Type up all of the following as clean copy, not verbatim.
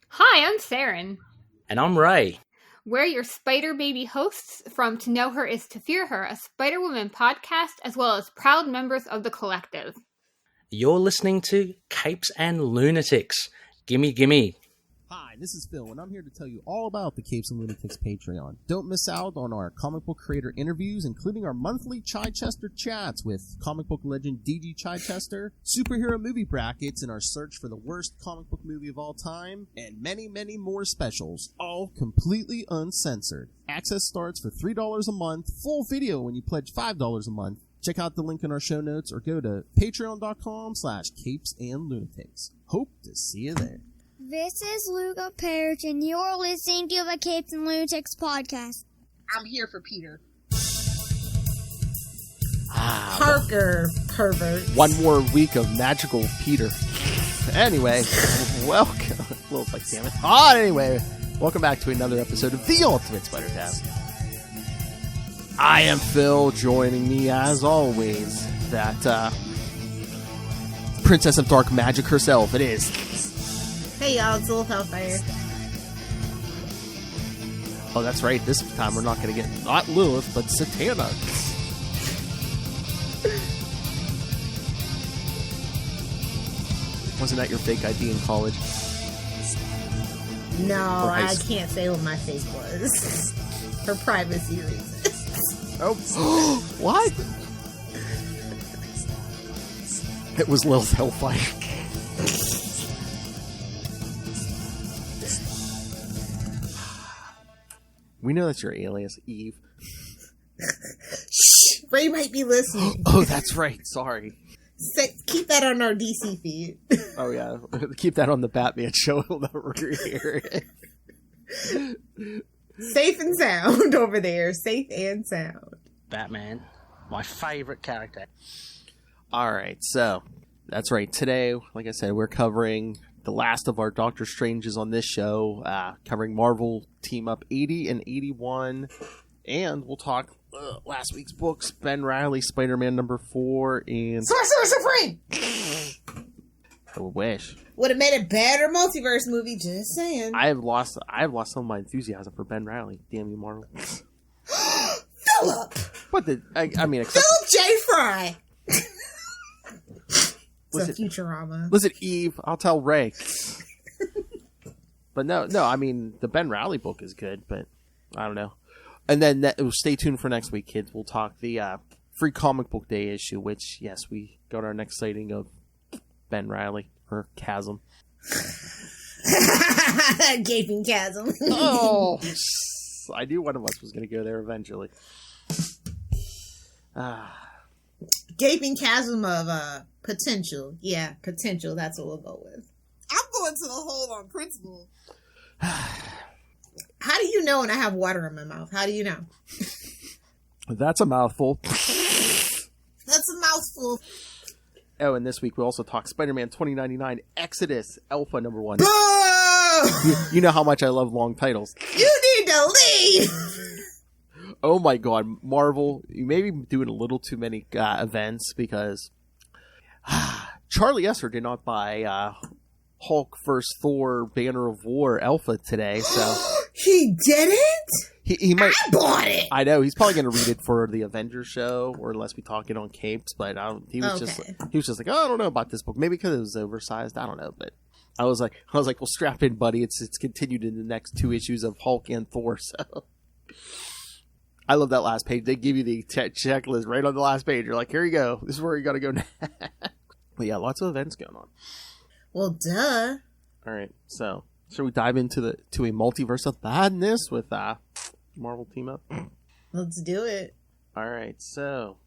Hi, I'm Saren. And I'm Ray. We're your Spider Baby hosts from To Know Her Is to Fear Her, a Spider-Woman podcast, as well as proud members of the collective. You're listening to Capes and Lunatics. Gimme, gimme. Hi, this is Phil, and I'm here to tell you all about the Capes and Lunatics Patreon. Don't miss out on our comic book creator interviews, including our monthly Chichester chats with comic book legend D.G. Chichester, superhero movie brackets in our search for the worst comic book movie of all time, and many, many more specials, all completely uncensored. Access starts for $3 a month, full video when you pledge $5 a month. Check out the link in our show notes or go to patreon.com/capesandlunatics. Hope to see you there. This is Luca Perich, and you're listening to the Capes and Lunatics podcast. I'm here for Peter. Parker, pervert. One more week of magical Peter. Anyway, welcome. A little like, damn it. Anyway, welcome back to another episode of The Ultimate Spider-Cast. I am Phil, joining me as always, that Princess of Dark Magic herself. It is. Hey y'all, it's Lilith Hellfire. Oh, that's right. This time we're not going to get not Lilith, but Satana. Wasn't that your fake ID in college? No, I Nice. can't say what my fake was. For privacy reasons. Oh, what? It was Lilith Hellfire. We know that's your alias, Eve. Shh, Ray might be listening. Oh, that's right. Sorry. Keep that on our DC feed. Oh, yeah. Keep that on the Batman show. He'll never hear it. Safe and sound over there. Safe and sound. Batman, my favorite character. All right, so that's right. Today, like I said, we're covering the last of our Doctor Stranges on this show, covering Marvel Team Up 80 and 81, and we'll talk last week's books, Ben Reilly, Spider-Man number 4, and Sorcerer Supreme! I wish. Would have made a better multiverse movie, just saying. I've lost some of my enthusiasm for Ben Reilly. Damn you, Marvel. Philip! What the? I mean, except, Philip J. Fry! It's a Listen- Futurama. listen, Eve, I'll tell Ray. But no, I mean, the Ben Reilly book is good, but I don't know. And then stay tuned for next week, kids. We'll talk the Free Comic Book Day issue, which, yes, we got our next sighting of Ben Reilly, or Chasm. Gaping chasm. Oh! I knew one of us was going to go there eventually. Gaping chasm of potential. Yeah, potential. That's what we'll go with. I'm going to the hole on principle. How do you know when I have water in my mouth? How do you know? That's a mouthful. That's a mouthful. Oh, and this week we also talk Spider-Man 2099 Exodus Alpha number 1. Boo! You know how much I love long titles. You need to leave! Oh my god, Marvel, you may be doing a little too many events because Charlie Esser did not buy Hulk vs. Thor Banner of War Alpha today, so He didn't? he might. I bought it! I know he's probably going to read it for the Avengers show, or unless we talk it on Capes. But he was just like, oh, I don't know about this book. Maybe because it was oversized. I don't know, but I was like, well, strap in, buddy. It's continued in the next 2 issues of Hulk and Thor. So I love that last page. They give you the checklist right on the last page. You're like, here you go. This is where you got to go next. But yeah, lots of events going on. Well, duh. All right, so should we dive into a multiverse of madness with Marvel Team Up? Let's do it. All right, so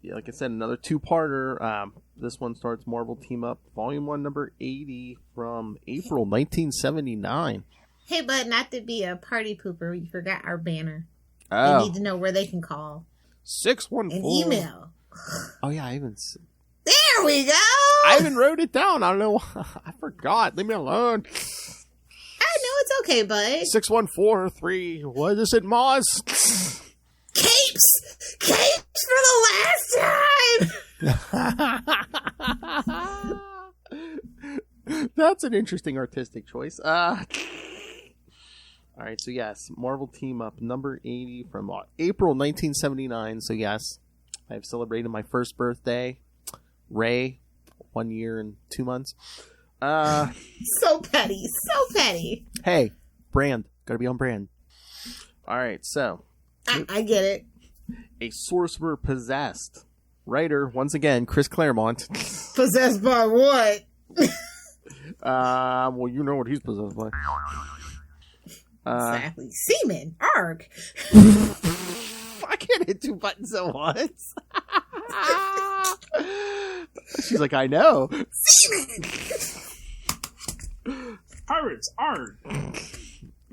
yeah, like I said, another 2-parter. This one starts Marvel Team Up, Volume 1, number 80 from April 1979. Hey, bud, not to be a party pooper, we forgot our banner. They Oh, need to know where they can call 614. and email. Oh yeah, I There we go! even wrote it down. I don't know. I forgot. Leave me alone. I know it's okay, bud. 6143. What is it, Moz? Capes! Capes for the last time! That's an interesting artistic choice. All right, so yes, Marvel Team Up, number 80 from April 1979. So yes, I've celebrated my first birthday. Ray, 1 year and 2 months. So petty, so petty. Hey, brand. Gotta be on brand. All right, so. I get it. A Sorcerer Possessed. Writer, once again, Chris Claremont. Possessed by what? Well, you know what he's possessed by. Exactly. Semen. Arg. I can't hit 2 buttons at once. She's like, I know. Semen. Pirates, arg.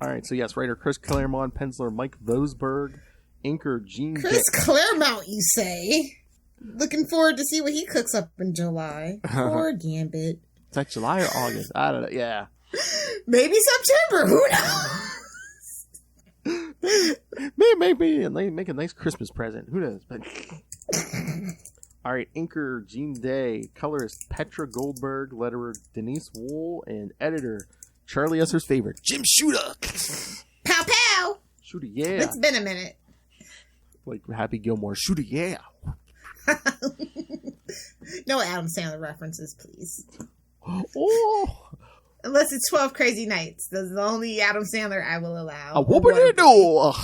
All right, so yes, writer Chris Claremont, penciler Mike Vosberg, inker Gene. Chris Claremont, you say? Looking forward to see what he cooks up in July. Poor Gambit. Is that July or August? I don't know. Yeah. Maybe September. Who knows? Maybe make a nice Christmas present. Who knows? But all right, inker Gene Day, colorist Petra Goldberg, letterer Denise Wool, and editor Charlie Esser's favorite Jim Shooter. Pow pow. Shooter, yeah. It's been a minute. Like Happy Gilmore. Shooter, yeah. No Adam Sandler references, please. Oh. Unless it's 12 Crazy Nights. That's the only Adam Sandler I will allow. A whoopin' it do. Or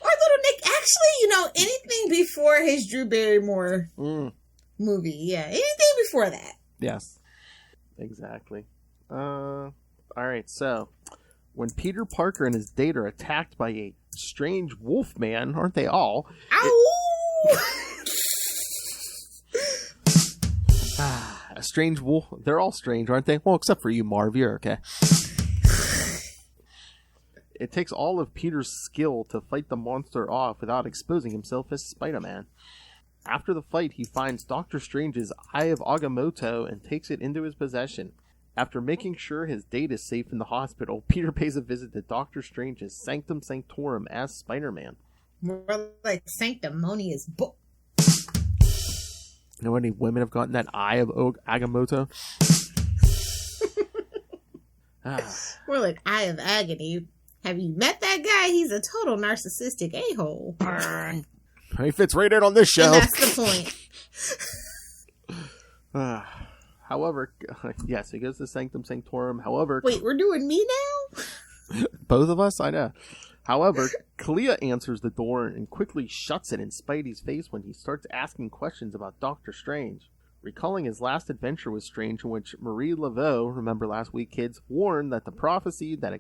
Little Nick. Actually, anything before his Drew Barrymore movie. Yeah, anything before that. Yes. Exactly. All right, so when Peter Parker and his date are attacked by a strange wolf man, aren't they all? Ow! A strange wolf. They're all strange, aren't they? Well, except for you, Marv. You're okay. It takes all of Peter's skill to fight the monster off without exposing himself as Spider-Man. After the fight, he finds Doctor Strange's Eye of Agamotto and takes it into his possession. After making sure his date is safe in the hospital, Peter pays a visit to Doctor Strange's Sanctum Sanctorum as Spider-Man. More like sanctimonious book. You know how many women have gotten that Eye of Agamotto? More like Eye of Agony. Have you met that guy? He's a total narcissistic a-hole. He fits right in on this show. And that's the point. However, yes, he goes to Sanctum Sanctorum. However... Wait, we're doing me now? Both of us? I know. However, Clea answers the door and quickly shuts it in Spidey's face when he starts asking questions about Doctor Strange. Recalling his last adventure with Strange, in which Marie Laveau, remember last week, kids, warned that the prophecy that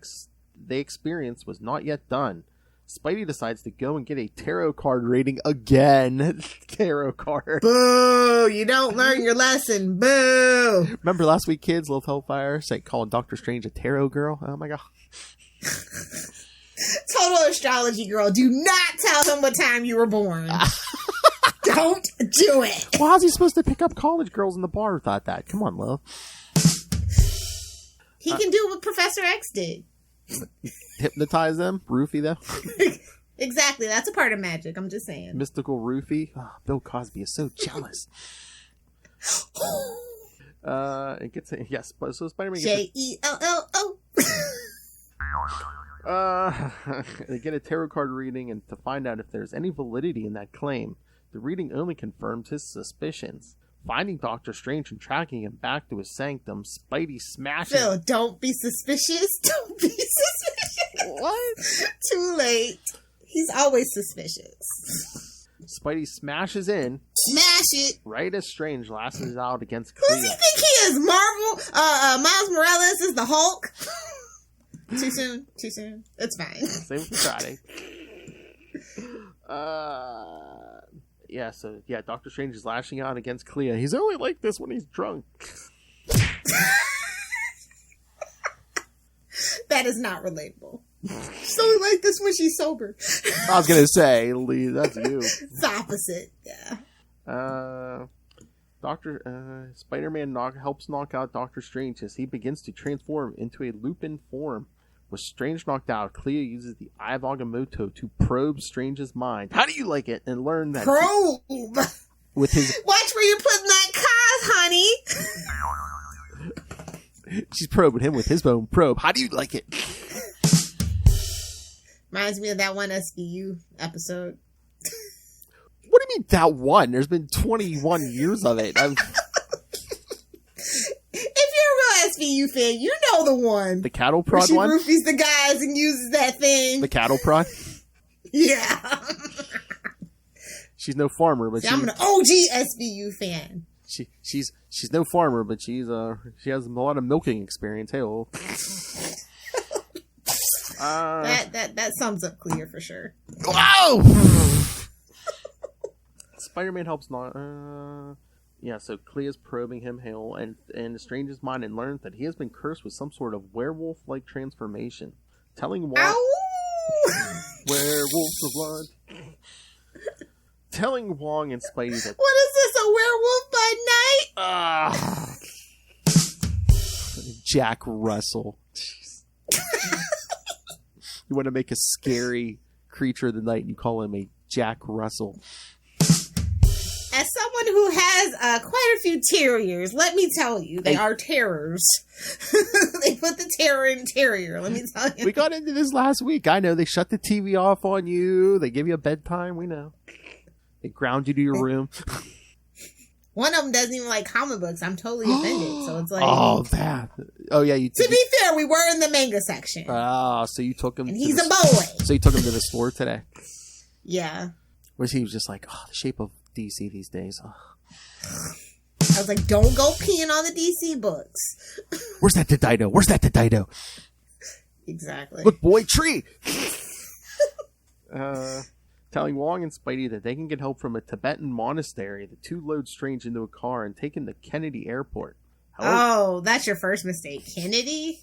they experienced was not yet done. Spidey decides to go and get a tarot card reading again. Tarot card. Boo! You don't learn your lesson. Boo! Remember last week, kids, Lil Hellfire calling Doctor Strange a tarot girl? Oh my god. Total astrology girl. Do not tell him what time you were born. Don't do it. Well, how's he supposed to pick up college girls in the bar without that? Come on, Lil. He can do what Professor X did. Hypnotize them? Roofie them? Exactly. That's a part of magic. I'm just saying. Mystical roofie? Oh, Bill Cosby is so jealous. It gets yes, but so Spider-Man gets Jello. They get a tarot card reading and to find out if there's any validity in that claim. The reading only confirms his suspicions. Finding Doctor Strange and tracking him back to his sanctum, Spidey smashes... Phil, don't be suspicious. Don't be suspicious. What? Too late. He's always suspicious. Spidey smashes in. Smash it. Right as Strange lashes out against Who Clea. does he think he is? Marvel? Miles Morales is the Hulk? Too soon? Too soon? It's fine. Same for Friday. Yeah, so, Doctor Strange is lashing out against Clea. He's only like this when he's drunk. That is not relatable. She's only like this when she's sober. I was going to say, Lee, that's you. It's the opposite, yeah. Spider-Man helps knock out Doctor Strange as he begins to transform into a Lupin form. With Strange knocked out, Clea uses the Eye of Agamotto to probe Strange's mind. How do you like it? And learn that... Probe! With his... Watch where you're putting that cause, honey! She's probing him with his bone probe. How do you like it? Reminds me of that one SVU episode. What do you mean that one? There's been 21 years of it. If you're a real SVU fan, you know the one. The cattle prod where one? She roofies the guys and uses that thing. The cattle prod? Yeah. She's no farmer, but I'm an OG SVU fan. She's no farmer, but she has a lot of milking experience. Hey, that sums up Clea for sure. Wow! Spider-Man helps not. So Clea's probing him, Hale, and estranges mind and learns that he has been cursed with some sort of werewolf-like transformation. Telling Wong, werewolves of blood. Telling Wong and Spidey that. What is this? A werewolf by night? Jack Russell. You want to make a scary creature of the night, and you call him a Jack Russell. As someone who has quite a few terriers, let me tell you, they are terrors. They put the terror in terrier, let me tell you. We got into this last week. I know. They shut the TV off on you. They give you a bedtime. We know. They ground you to your room. One of them doesn't even like comic books. I'm totally offended. So it's like... Oh, that. Oh, yeah. To be fair, we were in the manga section. So you took him... And he's a boy. So you took him to the store today? Yeah. Where he was just like, the shape of DC these days. Oh. I was like, don't go peeing on the DC books. Where's that Dido? Where's that Dido? Exactly. Look, boy, tree! Telling Wong and Spidey that they can get help from a Tibetan monastery. The two load Strange into a car and take him to Kennedy Airport. Oh, that's your first mistake. Kennedy?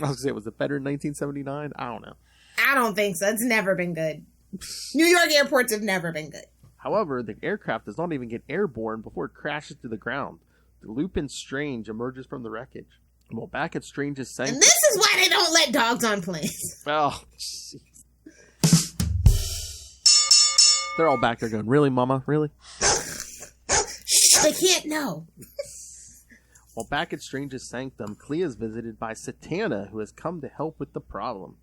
I was going to say, was it better in 1979? I don't know. I don't think so. It's never been good. New York airports have never been good. However, the aircraft does not even get airborne before it crashes to the ground. The Lupin Strange emerges from the wreckage. Well, back at Strange's Sanctum... And this is why they don't let dogs on planes. Oh, jeez. They're all back there going, really, Mama? Really? Shh, they can't know. While back at Strange's Sanctum, Clea is visited by Satana, who has come to help with the problem.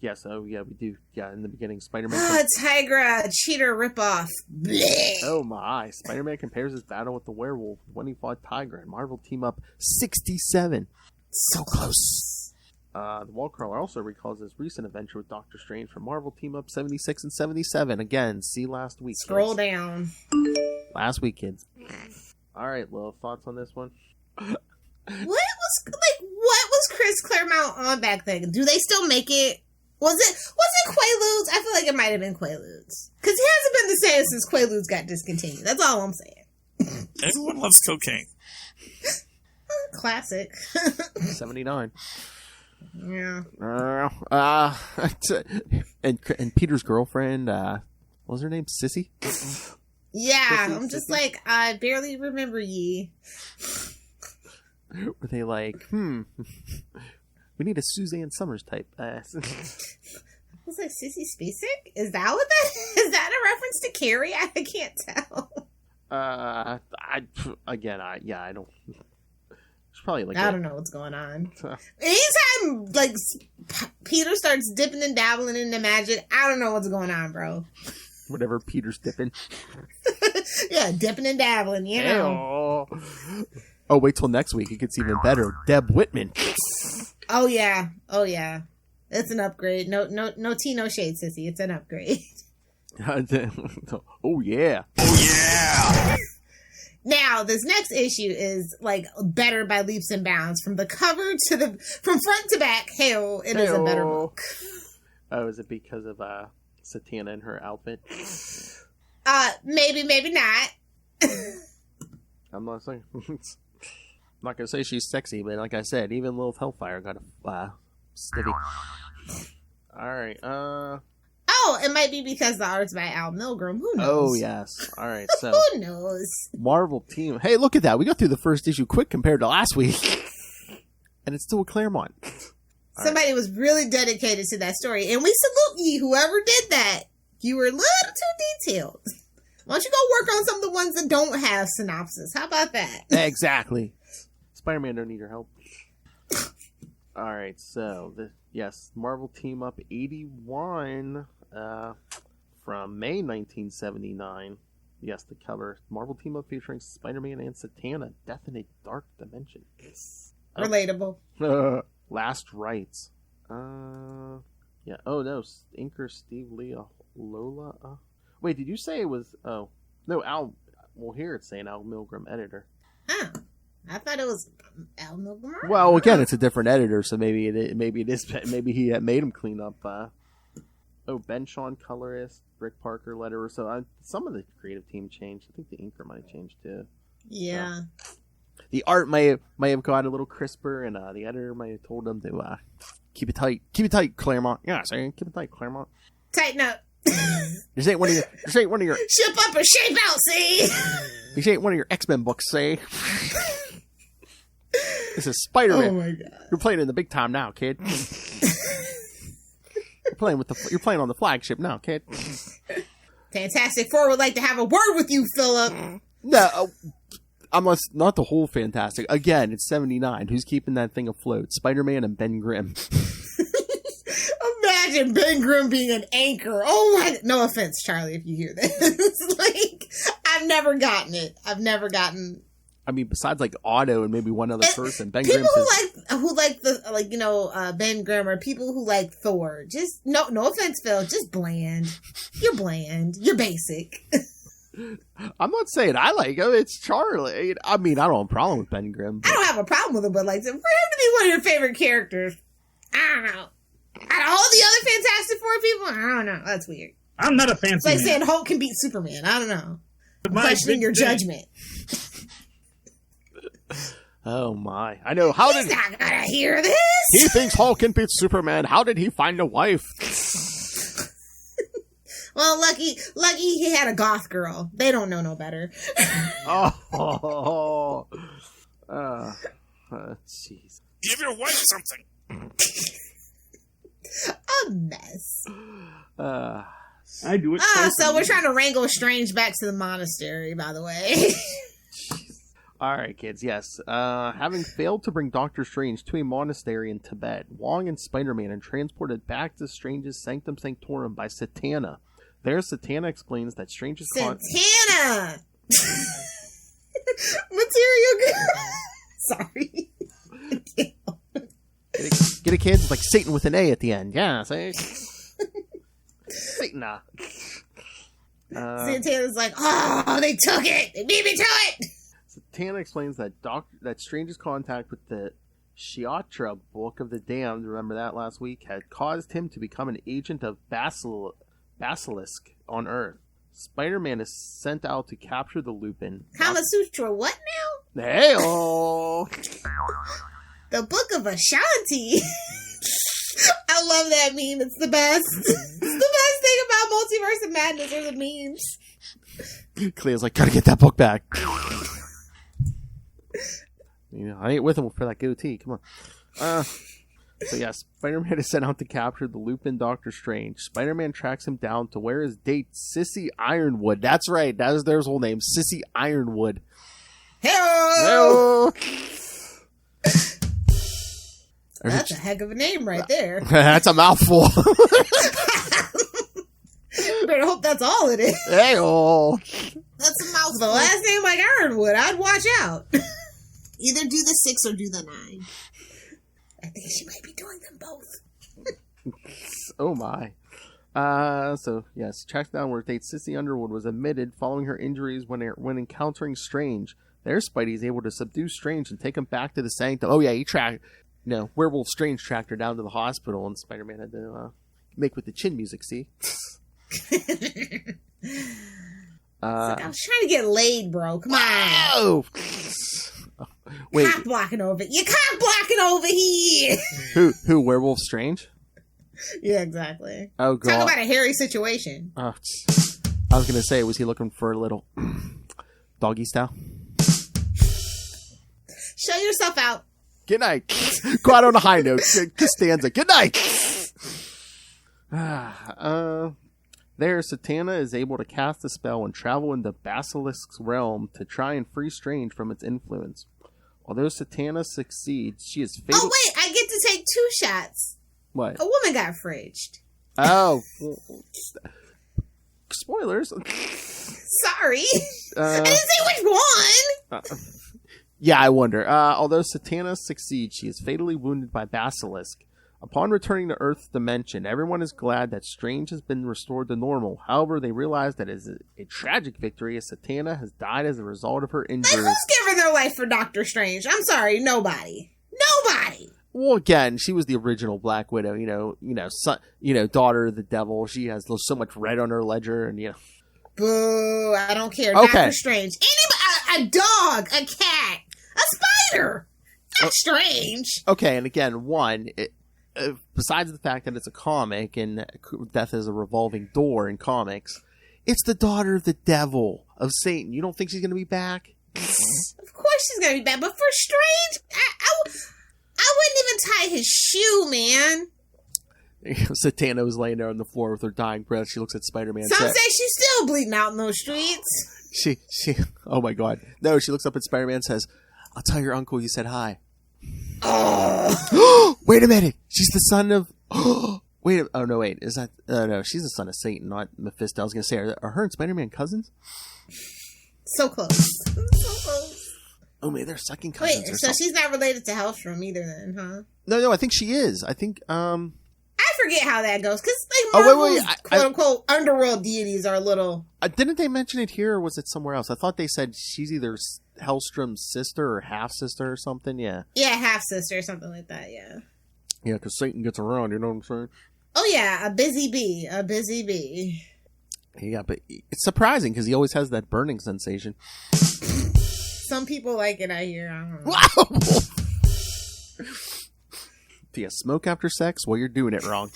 Yes, we do. Yeah, in the beginning, Spider-Man... Tigra, cheater ripoff. Blech. Oh my. Spider-Man compares his battle with the werewolf when he fought Tigra, and Marvel Team Up 67. So close. The Wallcrawler also recalls his recent adventure with Doctor Strange from Marvel Team Up 76 and 77. Again, see last week. Scroll kids. down. Last week, kids. Alright, Lil, thoughts on this one? What was Chris Claremont on back then? Do they still make it? Was it Quaaludes? I feel like it might have been Quaaludes. Because he hasn't been the same since Quaaludes got discontinued. That's all I'm saying. Everyone loves cocaine. Classic. 79. Yeah. And Peter's girlfriend, what was her name? Sissy? Yeah, Sissy, I'm just Sissy. like, I barely remember ye. Were they like, we need a Suzanne Summers type. Was like Sissy Spacek? Is that what that is? That a reference to Carrie? I can't tell. I don't. It's probably like I don't know what's going on. Anytime like Peter starts dipping and dabbling into magic, I don't know what's going on, bro. Whatever Peter's dipping. Yeah, dipping and dabbling, you know. Oh, wait till next week. It gets even better. Deb Whitman. Oh yeah. It's an upgrade. No tea, no shade, sissy. It's an upgrade. Oh yeah. Now, this next issue is like better by leaps and bounds. From the cover to from front to back, hell, it is a better book. Oh, is it because of Satana and her outfit? Maybe not. I'm not saying. I'm not gonna say she's sexy, but like I said, even Lilith Hellfire got a stiffy. All right. Oh, it might be because the art's by Al Milgrom. Who knows? Oh yes. All right. So who knows? Marvel Team. Hey, look at that. We got through the first issue quick compared to last week, and it's still a Claremont. Somebody was really dedicated to that story, and we salute ye. Whoever did that, you were a little too detailed. Why don't you go work on some of the ones that don't have synopsis? How about that? Exactly. Spider-Man don't need your help. Alright, so, Marvel Team Up 81 from May 1979. Yes, the cover. Marvel Team Up featuring Spider-Man and Satana, Death in a Dark Dimension. Relatable. Last Rites. Yeah. Oh, no. Inker Steve Lola. Wait, did you say it was... Oh. No, Al... Well, here it's saying Al Milgram, editor. Huh. I thought it was Al Milgram. Well, again, it's a different editor, so maybe he had made him clean up. Ben Sean, colorist, Rick Parker, letterer. So some of the creative team changed. I think the inker might have changed too. Yeah. The art may have got a little crisper, and the editor might have told them to keep it tight, Claremont. Yeah, sorry, keep it tight, Claremont. Tighten up. This ain't one of your ship up or shape out, see? This ain't one of your X-Men books, say. This is Spider-Man. Oh my god. You're playing in the big time now, kid. You're playing on the flagship now, kid. Fantastic Four would like to have a word with you, Philip. No, not the whole Fantastic. Again, it's 79. Who's keeping that thing afloat? Spider-Man and Ben Grimm. Imagine Ben Grimm being an anchor. Oh my! No offense, Charlie, if you hear this. Like, I've never gotten it. I mean, besides like Otto and maybe one other person, Ben Grimm. People who like Ben Grimm are people who like Thor. Just no offense, Phil. Just bland. You're bland. You're basic. I'm not saying I like him. It's Charlie. I mean, I don't have a problem with Ben Grimm. I don't have a problem with him, but like for him to be one of your favorite characters, I don't know. Out of all the other Fantastic Four people, I don't know. That's weird. I'm not a fancy It's like man. saying Hulk can beat Superman. I don't know. I'm questioning your judgment. Oh my! I know. He's not gonna hear this. He thinks Hulk can beat Superman. How did he find a wife? Well, lucky he had a goth girl. They don't know no better. Jeez. Give your wife something. A mess. I do it. So we're trying to wrangle Strange back to the monastery, by the way. All right, kids. Yes. Having failed to bring Doctor Strange to a monastery in Tibet, Wong and Spider-Man are transported back to Strange's Sanctum Sanctorum by Satana. There, Satana explains that Strange's Satana! Material girl. Sorry. Get a kid? It's like Satan with an A at the end. Yeah, say Satana. Satana's like, oh, they took it. They beat me to it. Satana explains that Strange's contact with the Shiatra Book of the Damned, remember that last week, had caused him to become an agent of Basilisk on Earth. Spider-Man is sent out to capture the Lupin. Kama Sutra what now? Hey-oh! The Book of Ashanti. I love that meme. It's the best. It's the best thing about Multiverse of Madness are the memes. Cleo's like, gotta get that book back. I ain't with him for that goatee. Come on. So yeah, Spider-Man is sent out to capture the Lupin Doctor Strange. Spider-Man tracks him down to where his date, Sissy Ironwood. That's right. That is their whole name. Sissy Ironwood. Hello! That's a heck of a name right there. That's a mouthful. Better hope that's all it is. Hey-oh. That's a mouthful. The last name like Ironwood, I'd watch out. Either do the 6 or do the 9. I think she might be doing them both. Oh my. So yes, tracks down where date Sissy Underwood was admitted following her injuries when encountering Strange. There, Spidey is able to subdue Strange and take him back to the Sanctum. Oh yeah, Werewolf Strange tracked her down to the hospital, and Spider-Man had to make with the chin music. See. I was trying to get laid, bro. Come on. Oh. Wait. Cock blocking over. You're cock blocking over here. Who? Werewolf Strange? Yeah, exactly. Oh god. Talk about a hairy situation. I was gonna say, was he looking for a little doggy style? Show yourself out. Good night. Go out on a high note. Costanza. Good night. There, Satana is able to cast a spell and travel into Basilisk's realm to try and free Strange from its influence. Although Satana succeeds, she is fatal. Oh, wait, I get to take 2 shots. What? A woman got fridged. Oh. Spoilers. Sorry. I didn't say which one. Yeah, I wonder. Although Satana succeeds, she is fatally wounded by Basilisk. Upon returning to Earth's dimension, everyone is glad that Strange has been restored to normal. However, they realize that it is a tragic victory as Satana has died as a result of her injuries. Like, who's giving their life for Doctor Strange? I'm sorry, nobody. Nobody. Well, again, she was the original Black Widow. Son, daughter of the devil. She has so much red on her ledger, and Boo! I don't care. Okay. Doctor Strange. Anybody? A dog, a cat, a spider. Not Strange. Okay, and again, besides the fact that it's a comic and death is a revolving door in comics, it's the daughter of the devil, of Satan. You don't think she's going to be back? Of course she's going to be back, but for Strange, I wouldn't even tie his shoe, man. Satana was laying there on the floor with her dying breath. She looks at Spider-Man. Some say she's still bleeding out in those streets. She, oh my God. No, she looks up at Spider-Man and says, "I'll tell your uncle you said hi." Oh. Wait a minute. She's the son of... Wait. Oh, no, wait. Is that... no, she's the son of Satan, not Mephisto. I was going to say, are her and Spider-Man cousins? So close. So close. Oh, man, they're second cousins. Wait, so she's not related to Hellstrom either then, huh? No, I think she is. I think, I forget how that goes, because, like, Marvel's quote-unquote underworld deities are little... didn't they mention it here, or was it somewhere else? I thought they said she's either Hellstrom's sister or half-sister or something, yeah. Yeah, half-sister or something like that, yeah. Yeah, because Satan gets around, you know what I'm saying? Oh, yeah, a busy bee. Yeah, but it's surprising, because he always has that burning sensation. Some people like it, I hear. I don't know. Wow! Do you smoke after sex? Well, you're doing it wrong.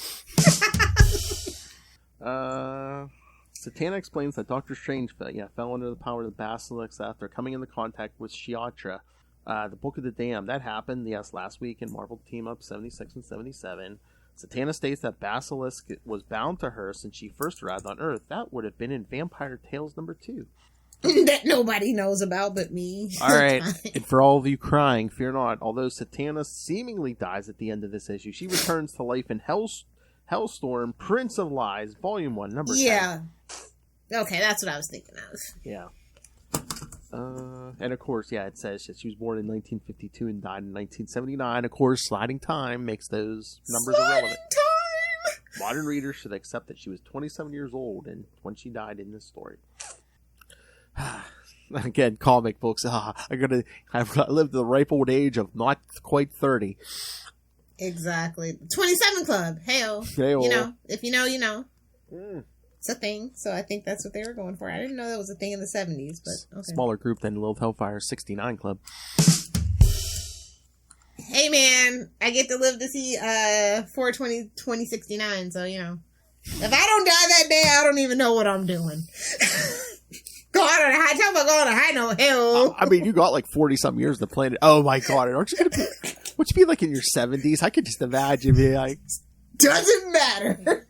Satana explains that Doctor Strange fell under the power of the Basilisk after coming into contact with Shiatra. The Book of the Damned. That happened, last week in Marvel Team Up 76 and 77. Satana states that Basilisk was bound to her since she first arrived on Earth. That would have been in Vampire Tales #2. That nobody knows about but me. Alright, and for all of you crying, fear not. Although Satana seemingly dies at the end of this issue, she returns to life in Hellstorm, Prince of Lies, Volume 1, number 10. Yeah. Okay, that's what I was thinking of. Yeah. And of course, it says that she was born in 1952 and died in 1979. Of course, sliding time makes those numbers irrelevant. Time! Modern readers should accept that she was 27 years old and when she died in this story. Again, comic books. I've lived the ripe old age of not quite 30. Exactly. 27 Club. Hey-o. Hey-o. You know, if you know, you know. Mm. It's a thing, so I think that's what they were going for. I didn't know that was a thing in the 70s, but okay. Smaller group than Lilith Hellfire's 69 Club. Hey, man, I get to live to see 4/20/2069, so, you know. If I don't die that day, I don't even know what I'm doing. Go on a high, talk about going on a high note. Hell. I mean, you got like 40-some years to plan it. Oh, my God. Aren't you going to be... Would you be like in your 70s? I could just imagine being like... Doesn't matter.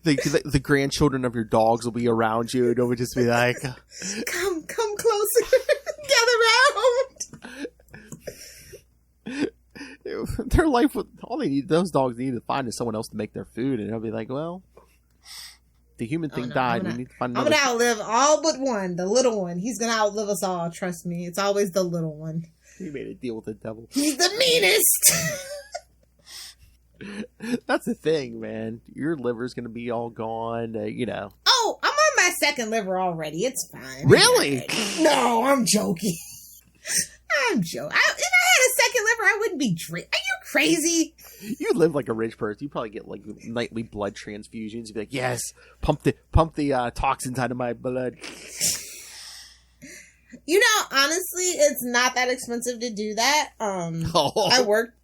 The grandchildren of your dogs will be around you, and it would just be like, come closer, gather round. Their life with all those dogs need to find is someone else to make their food, and they'll be like, well, the human thing died. We need to find another. I'm gonna outlive all but one, the little one. He's gonna outlive us all. Trust me, it's always the little one. He made a deal with the devil. He's the meanest. That's the thing, man. Your liver's gonna be all gone, you know. Oh, I'm on my second liver already. It's fine. Really? No, I'm joking. I'm joking. If I had a second liver, I wouldn't be drinking. Are you crazy? You live like a rich person. You probably get like nightly blood transfusions. You'd be like, yes, pump the toxins out of my blood. You know, honestly, it's not that expensive to do that. I worked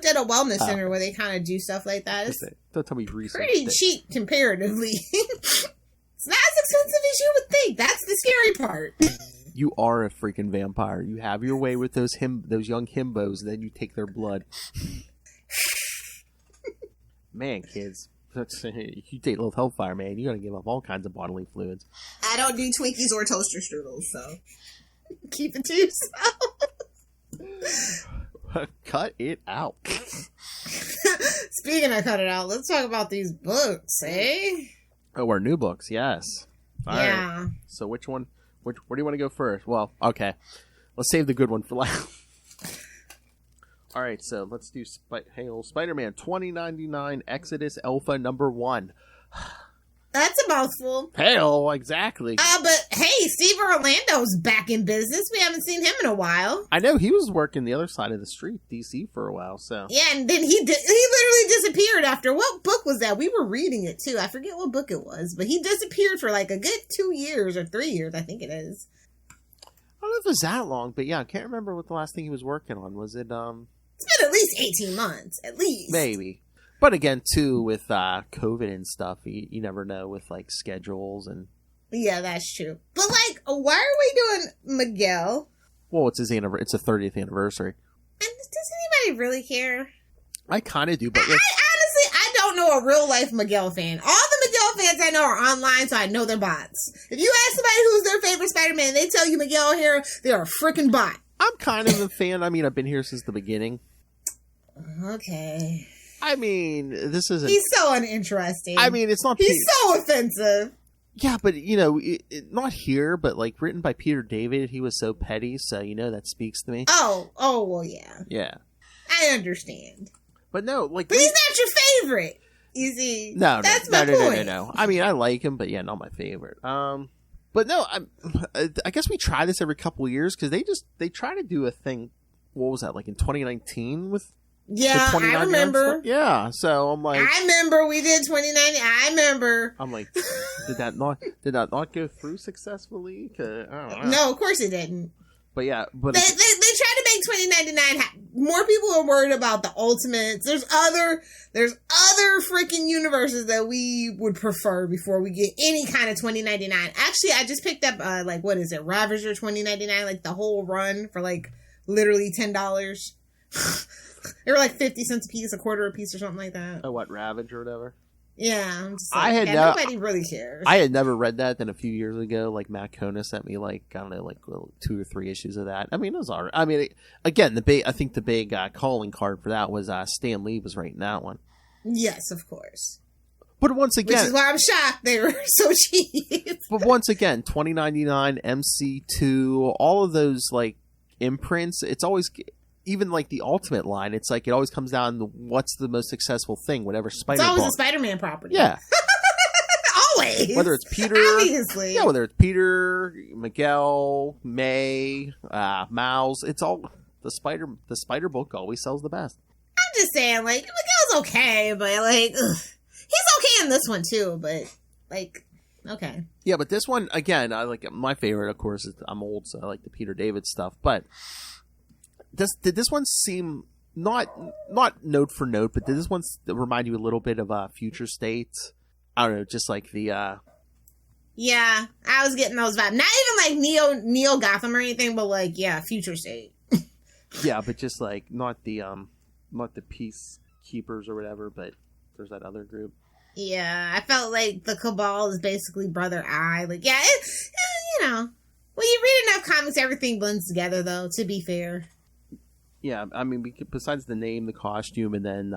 at a wellness center where they kind of do stuff like that. It's don't tell me research. Pretty cheap comparatively. It's not as expensive as you would think. That's the scary part. You are a freaking vampire. You have your way with those young himbos, and then you take their blood. Man, kids. You date Lilith Hellfire, man. You gotta give up all kinds of bodily fluids. I don't do Twinkies or toaster strudels, so keep it to yourself. Cut it out. Speaking of cut it out, let's talk about these books, eh? Oh, our new books, yes. All yeah. right. So which one? Where do you want to go first? Well, okay. Let's save the good one for last. All right, so let's do Spider-Man 2099 Exodus Alpha #1. That's a mouthful. Hell, exactly. But hey, Steve Orlando's back in business. We haven't seen him in a while. I know he was working the other side of the street, DC, for a while. So Yeah, and then he literally disappeared after what book was that? We were reading it too. I forget what book it was, but he disappeared for like a good 2 years or 3 years. I think it is. I don't know if it was that long, but yeah, I can't remember what the last thing he was working on was. It It's been at least 18 months, at least. maybe. But again, too, with COVID and stuff, you never know with like schedules and. Yeah, that's true. But like, why are we doing Miguel? Well, it's his it's a 30th anniversary. And does anybody really care? I kind of do, but Honestly, I don't know a real life Miguel fan. All the Miguel fans I know are online, so I know they're bots. If you ask somebody who's their favorite Spider-Man, they tell you Miguel O'Hara, they're a freaking bot. I'm kind of a fan. I mean, I've been here since the beginning. Okay. I mean, this isn't. He's so uninteresting. I mean, it's not. He's so offensive. Yeah, but not here, but like written by Peter David, he was so petty. So that speaks to me. Oh, well, yeah. Yeah, I understand. but no, like. But he's not your favorite. You see? No, that's my point. No. I mean, I like him, but yeah, not my favorite. But no, I guess we try this every couple of years because they try to do a thing. What was that like in 2019 with? Yeah, I remember. Yeah, so I'm like, I remember we did 2090. I remember. I'm like, did that not go through successful?y? I don't know. No, of course it didn't. But yeah, but they tried to make 2099. More people are worried about the Ultimates. There's other freaking universes that we would prefer before we get any kind of 2099. Actually, I just picked up like what is it, Ravager 2099, like the whole run for like literally $10. They were like 50 cents a piece, a quarter a piece, or something like that. what, Ravage or whatever? Yeah, I'm just like, nobody really cares. I had never read that. Then a few years ago, like Matt Kona sent me like I don't know, like 2 or 3 issues of that. I mean, it was alright. I mean, again, I think the big calling card for that was Stan Lee was writing that one. Yes, of course. But once again, which is why I'm shocked they were so cheap. But once again, 2099, MC2, all of those like imprints. It's always. Even like the Ultimate line, it's like it always comes down to what's the most successful thing, whatever Spider. It's always a Spider-Man property. Yeah, always. Whether it's Peter, obviously. Yeah, whether it's Peter, Miguel, May, Miles, it's all the Spider book always sells the best. I'm just saying, like Miguel's okay, but like he's okay in this one too. But like, okay. Yeah, but this one again, I like my favorite. Of course, is I'm old, so I like the Peter David stuff, but. Did this one seem not note for note, but did this one remind you a little bit of Future State? I don't know, just like the. Yeah, I was getting those vibes. Not even like Neo Gotham or anything, but like Future State. Yeah, but just like not the Peacekeepers or whatever, but there's that other group. Yeah, I felt like the Cabal is basically Brother Eye. Like, yeah, when you read enough comics, everything blends together. Though, to be fair. Yeah, I mean, besides the name, the costume, and then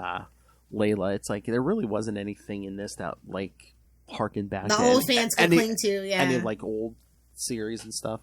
Layla, it's like there really wasn't anything in this that like harkened back. The old fans could cling to, yeah, any like old series and stuff.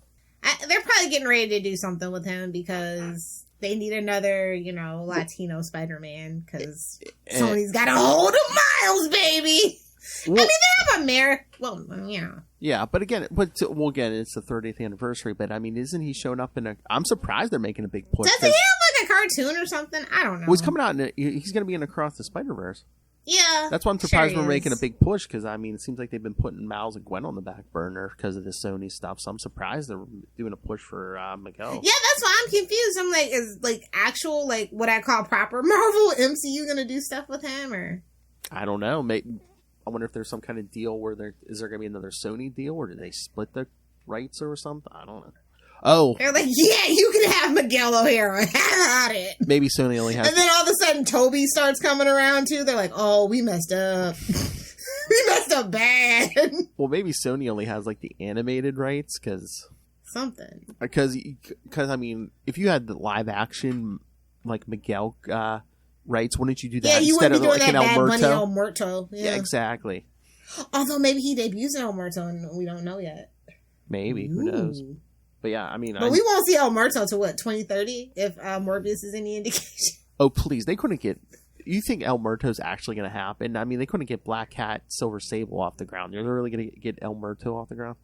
They're probably getting ready to do something with him because they need another, Latino Spider-Man because Sony's got a hold of Miles, baby. Well, I mean, they have America. Well, yeah. Yeah, but again, it's the 30th anniversary. But I mean, isn't he showing up in a? I'm surprised they're making a big push. Does he have like a cartoon or something? I don't know. Well, he's coming out. He's going to be in Across the Spider-Verse. Yeah, that's why I'm surprised we're making a big push because I mean, it seems like they've been putting Miles and Gwen on the back burner because of the Sony stuff. So I'm surprised they're doing a push for Miguel. Yeah, that's why I'm confused. I'm like, is like actual like what I call proper Marvel MCU going to do stuff with him or? I don't know. Maybe. I wonder if there's some kind of deal where is there going to be another Sony deal, or did they split the rights or something? I don't know. Oh, they're like, yeah, you can have Miguel O'Hara. Have at it. Maybe Sony only has. And then all of a sudden, Toby starts coming around too. They're like, oh, we messed up. We messed up bad. Well, maybe Sony only has like the animated rights because Something. Because I mean, if you had the live action like Miguel rights, wouldn't you do that Yeah, you instead wouldn't of be like doing that an El Bad Bunny Muerto? El Muerto. Yeah, exactly. Although maybe he debuts in El Muerto and we don't know yet. Maybe. Who knows? Ooh. But yeah, I mean... But we won't see El Muerto till what, 2030? If Morbius is any indication. Oh, please. They couldn't get... You think El Muerto's actually going to happen? I mean, they couldn't get Black Cat, Silver Sable off the ground. They're really going to get El Muerto off the ground?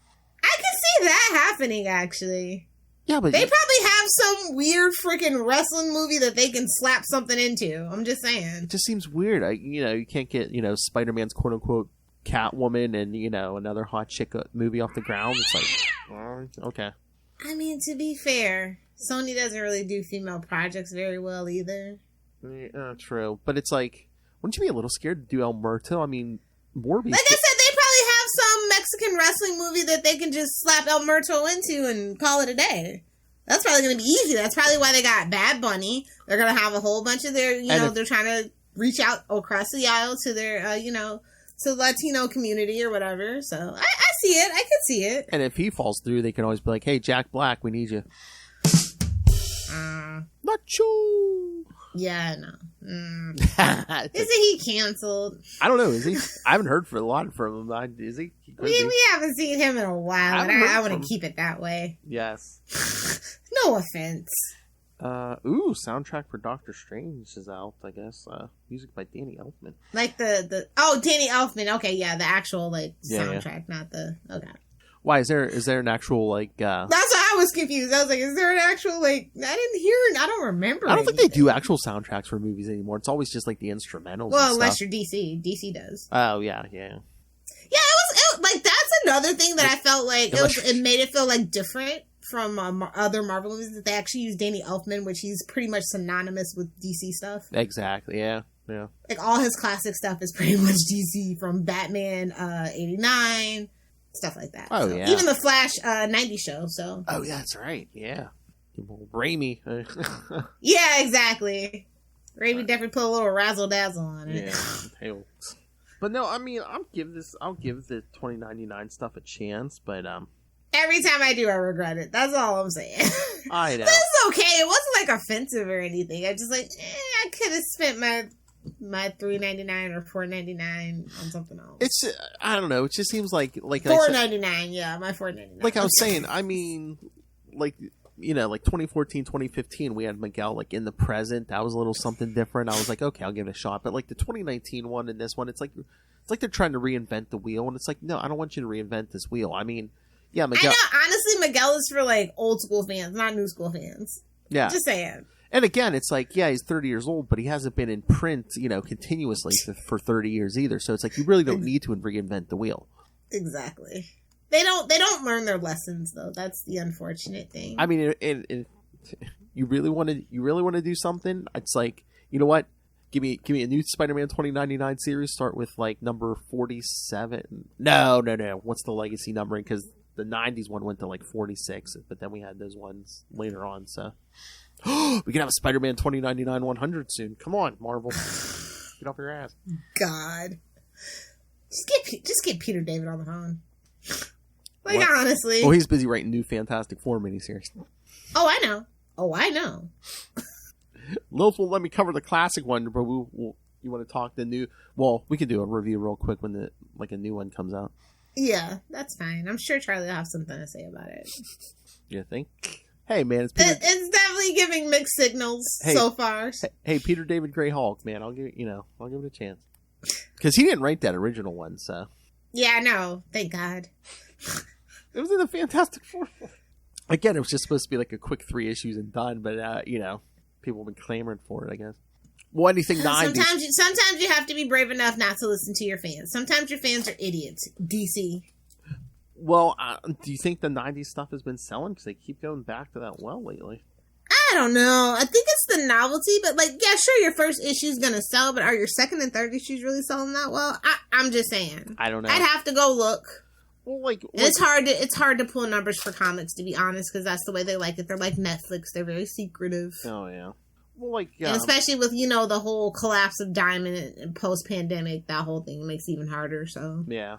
I can see that happening, actually. Yeah, but... They probably have some weird freaking wrestling movie that they can slap something into. I'm just saying. It just seems weird. You can't get, Spider-Man's quote-unquote Catwoman and, another hot chick movie off the ground. It's like, okay. I mean, to be fair, Sony doesn't really do female projects very well either. True. But it's like, wouldn't you be a little scared to do El Muerto? I mean, Morbius... Like I said, they probably have some Mexican wrestling movie that they can just slap El Muerto into and call it a day. That's probably going to be easy. That's probably why they got Bad Bunny. They're going to have a whole bunch of their, they're trying to reach out across the aisle to their, to the Latino community or whatever. So I see it. I could see it. And if he falls through, they can always be like, hey, Jack Black, we need you. Nacho! Yeah, I know. Isn't he canceled? I don't know. Is he? I haven't heard a lot from him. Is he? We haven't seen him in a while, and I want to keep it that way. Yes. No offense. Soundtrack for Doctor Strange is out, I guess. Music by Danny Elfman. Like Danny Elfman. Okay, yeah, the actual soundtrack, not the Why is there an actual That's why I was confused. I was like, is there an actual I didn't hear. I don't remember. I don't think they do actual soundtracks for movies anymore. It's always just like the instrumentals. Well, unless you're DC. DC does. Oh yeah. Yeah, it was like that's another thing that I felt like it made it feel like different from other Marvel movies that they actually use Danny Elfman, which he's pretty much synonymous with DC stuff. Exactly. Yeah. Like all his classic stuff is pretty much DC, from Batman 89, stuff like that. Oh, so, yeah. Even the Flash 90 show. So. Oh yeah, that's right. Yeah. Raimi. Yeah, exactly. Raimi definitely put a little razzle dazzle on it. Yeah. But no, I mean, I'll give the 2099 stuff a chance, but every time I do, I regret it. That's all I'm saying. I know. But it's okay. It wasn't like offensive or anything. I just I could have spent my $3.99 or $4.99 on something else. It's I don't know. It just seems like $4.99. Yeah, my $4.99. Like I was saying, I mean, like 2014, 2015, we had Miguel like in the present. That was a little something different. I was like, okay, I'll give it a shot. But like the 2019 one and this one, it's like they're trying to reinvent the wheel, and it's like, no, I don't want you to reinvent this wheel. I mean, yeah, Miguel. I know. Honestly, Miguel is for like old school fans, not new school fans. Yeah, just saying. And again, it's like, yeah, he's 30 years old, but he hasn't been in print, continuously for 30 years either. So it's like you really don't need to reinvent the wheel. Exactly. They don't learn their lessons though. That's the unfortunate thing. I mean, you really want to do something. It's like, you know what? Give me a new Spider-Man 2099 series. Start with like number 47. No. What's the legacy numbering? Because the 90s one went to like 46, but then we had those ones later on. So we can have a Spider-Man 2099 100 soon. Come on, Marvel, get off your ass. God, just get Peter David on the phone. Like, what? Honestly. Well, he's busy writing new Fantastic Four miniseries. Oh, I know. Lilith will let me cover the classic one, but you want to talk the new? Well, we could do a review real quick when a new one comes out. Yeah, that's fine. I'm sure Charlie will have something to say about it. You think? Hey, man, it's definitely giving mixed signals so far. Hey, Peter David Grey Hulk, man, I'll give it a chance because he didn't write that original one, so. Yeah, I know. Thank God. It was in the Fantastic Four. Again, it was just supposed to be like a quick 3 issues and done, but people have been clamoring for it, I guess. Well, anything 90s. Sometimes you have to be brave enough not to listen to your fans. Sometimes your fans are idiots. DC. Well, do you think the 90s stuff has been selling? Because they keep going back to that well lately. I don't know. I think it's the novelty, but yeah, sure, your first issue is going to sell, but are your second and third issues really selling that well? I'm just saying. I don't know. I'd have to go look. Well, it's hard to pull numbers for comics, to be honest, because that's the way they like it. They're like Netflix. They're very secretive. Oh, yeah. Well, and especially with, the whole collapse of Diamond and post-pandemic, that whole thing makes it even harder, so. Yeah.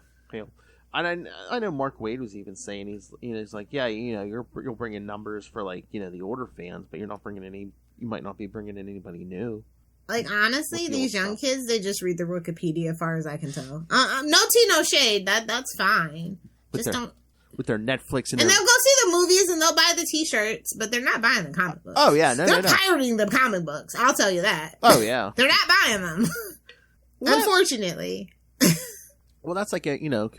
And I know Mark Waid was even saying he's like, yeah, you'll bring in numbers for like the older fans, but you're not bringing any. You might not be bringing in anybody new. Like, honestly, these young kids, they just read the Wikipedia, as far as I can tell. No tea, no shade. That's fine. Don't. With their Netflix and they'll go see the movies and they'll buy the T-shirts, but they're not buying the comic books. Oh yeah, they're pirating the comic books. I'll tell you that. Oh yeah, they're not buying them. Unfortunately. Well, that's like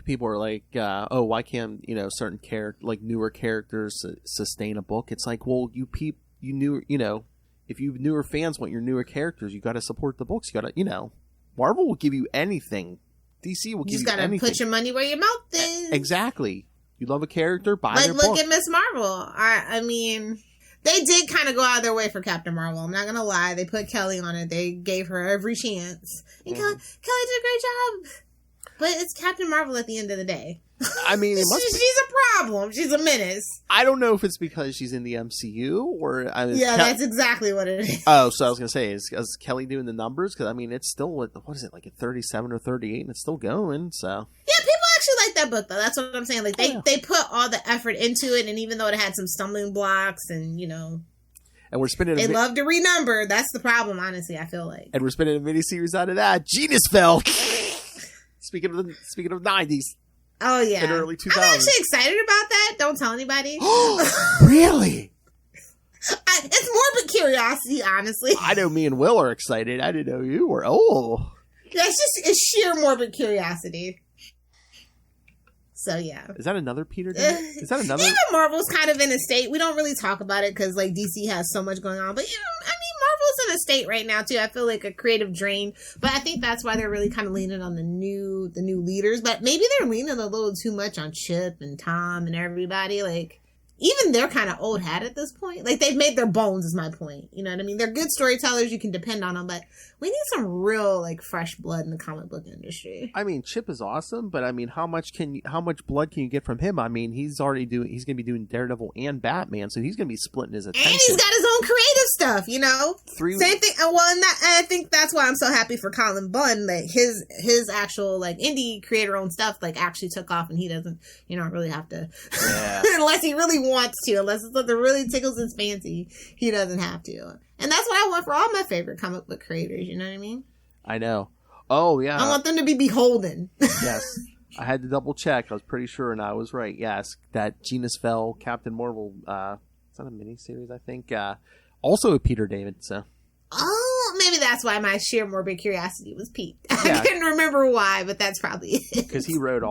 people are like, oh, why can't certain newer characters sustain a book? It's like, well, if you newer fans want your newer characters, you got to support the books. You got to, Marvel will give you anything. DC will give you anything. You just got to put your money where your mouth is. Exactly. You love a character, buy their book. Look at Miss Marvel. I mean, they did kind of go out of their way for Captain Marvel. I'm not going to lie. They put Kelly on it. They gave her every chance. And Kelly did a great job. But it's Captain Marvel at the end of the day. I mean, she's a problem. She's a menace. I don't know if it's because she's in the MCU or... that's exactly what it is. Oh, so I was going to say, is Kelly doing the numbers? Because, I mean, it's still, what is it, like at 37 or 38, and it's still going, so... Yeah, people actually like that book, though. That's what I'm saying. Like, they put all the effort into it, and even though it had some stumbling blocks and, And we're spinning they love to renumber. That's the problem, honestly, I feel like. And we're spinning a miniseries out of that. Genus fell! Speaking of 90s. Oh, yeah. In early 2000s. I'm actually excited about that. Don't tell anybody. Really? It's morbid curiosity, honestly. I know me and Will are excited. I didn't know you were. Oh. It's sheer morbid curiosity. So, yeah. Is that another Peter? Is that another? Even Marvel's kind of in a state. We don't really talk about it because, like, DC has so much going on. But, Marvel's in a state right now, too. I feel like a creative drain. But I think that's why they're really kind of leaning on the new leaders. But maybe they're leaning a little too much on Chip and Tom and everybody. Like, even they're kind of old hat at this point. Like, they've made their bones, is my point. You know what I mean? They're good storytellers. You can depend on them. But we need some real, like, fresh blood in the comic book industry. I mean, Chip is awesome, but I mean, how much blood can you get from him? I mean, he's going to be doing Daredevil and Batman, so he's going to be splitting his attention. And he's got his own creative stuff, Same thing. Well, and I think that's why I'm so happy for Colin Bunn that his actual, like, indie creator-owned stuff, like, actually took off, and he doesn't, really have to, unless he really wants to, unless it's something really tickles his fancy, he doesn't have to. And that's what I want for all my favorite comic book creators, you know what I mean? I know. Oh, yeah. I want them to be beholden. Yes. I had to double check. I was pretty sure, and I was right. Yes, that Genus Fell, Captain Marvel, is that a miniseries, I think? Also a Peter David, so. Oh, maybe that's why my sheer morbid curiosity was piqued. I couldn't remember why, but that's probably it. Because he wrote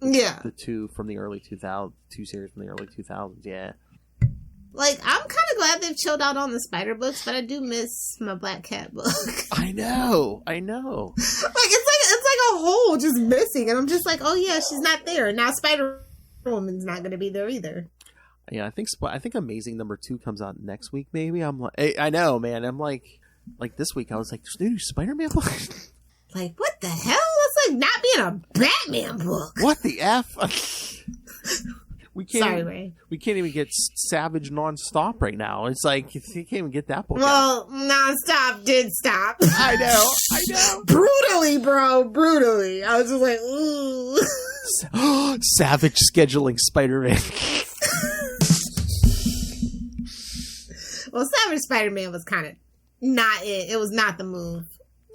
yeah, the two from the early 2000s, two series from the early 2000s, yeah. Like, I'm kind of glad they've chilled out on the Spider books, but I do miss my Black Cat book. I know. Like, it's like a hole just missing, and I'm just like, oh yeah, she's not there. Now Spider-Woman's not going to be there either. Yeah, I think Amazing #2 comes out next week, maybe. I'm like, I know, man. I'm like this week, I was like, there's no new Spider-Man book? Like, what the hell? That's like not being a Batman book. What the F? We can't even get Savage nonstop right now. It's like, you can't even get that book out. Nonstop did stop. I know. Brutally, bro. Brutally. I was just like, ooh. Savage scheduling Spider-Man. Well, Savage Spider-Man was kind of not it. It was not the move.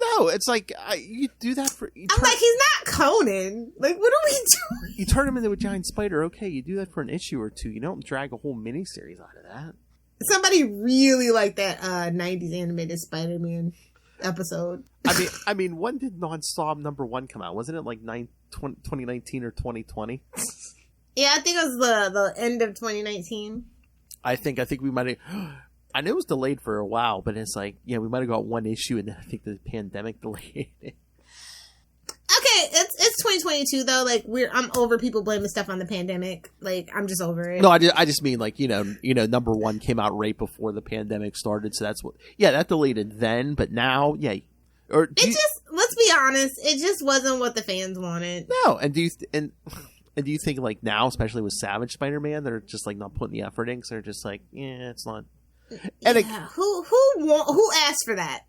No, it's like, you do that for... He's not Conan. Like, what are we doing? You turn him into a giant spider, okay, you do that for an issue or two. You don't drag a whole miniseries out of that. Somebody really liked that 90s animated Spider-Man episode. I mean, when did Nonstop #1 come out? Wasn't it like 2019 or 2020? Yeah, I think it was the end of 2019. I think we might have... I know it was delayed for a while, but it's like, we might have got one issue, and then I think the pandemic delayed it. Okay, it's 2022 though. Like, I'm over people blaming stuff on the pandemic. Like, I'm just over it. No, I just mean like #1 came out right before the pandemic started, so that's what. Yeah, that delayed it then, but now, yeah. Let's be honest, it just wasn't what the fans wanted. No, and do you think like now, especially with Savage Spider-Man, they're just like not putting the effort in because they're just like, it's not. And who asked for that?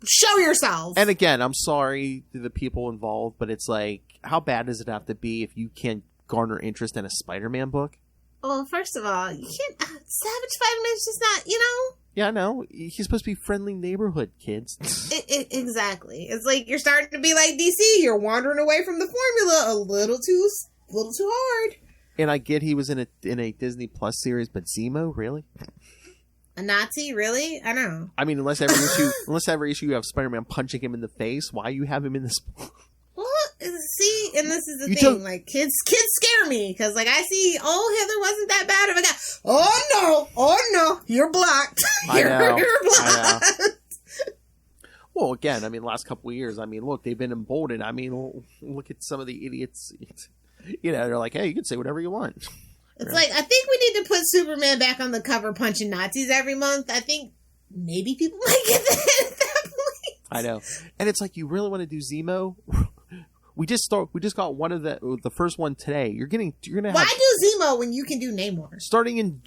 Show yourself. And again, I'm sorry to the people involved, but it's like, how bad does it have to be if you can't garner interest in a Spider-Man book? Well, first of all, you can't. Savage Spider-Man's just not, you know. Yeah, I know. He's supposed to be friendly neighborhood kids. Exactly. It's like you're starting to be like DC. You're wandering away from the formula a little too hard. And I get he was in a Disney Plus series, but Zemo, really? A Nazi, really? I know. I mean, unless every issue you have Spider-Man punching him in the face, why you have him in this? Well, see, and this is the thing. Like kids scare me because, like, I see, Hitler wasn't that bad of a guy. Oh no, you're blocked. You're blocked. I know. Well, again, I mean, last couple of years, I mean, look, they've been emboldened. I mean, look at some of the idiots. You know, they're like, hey, you can say whatever you want. It's like, I think we need to put Superman back on the cover punching Nazis every month. I think maybe people might get that at that point. I know. And it's like, you really want to do Zemo? We just got one of the first one today. You're gonna have. Why do Zemo when you can do Namor? Starting in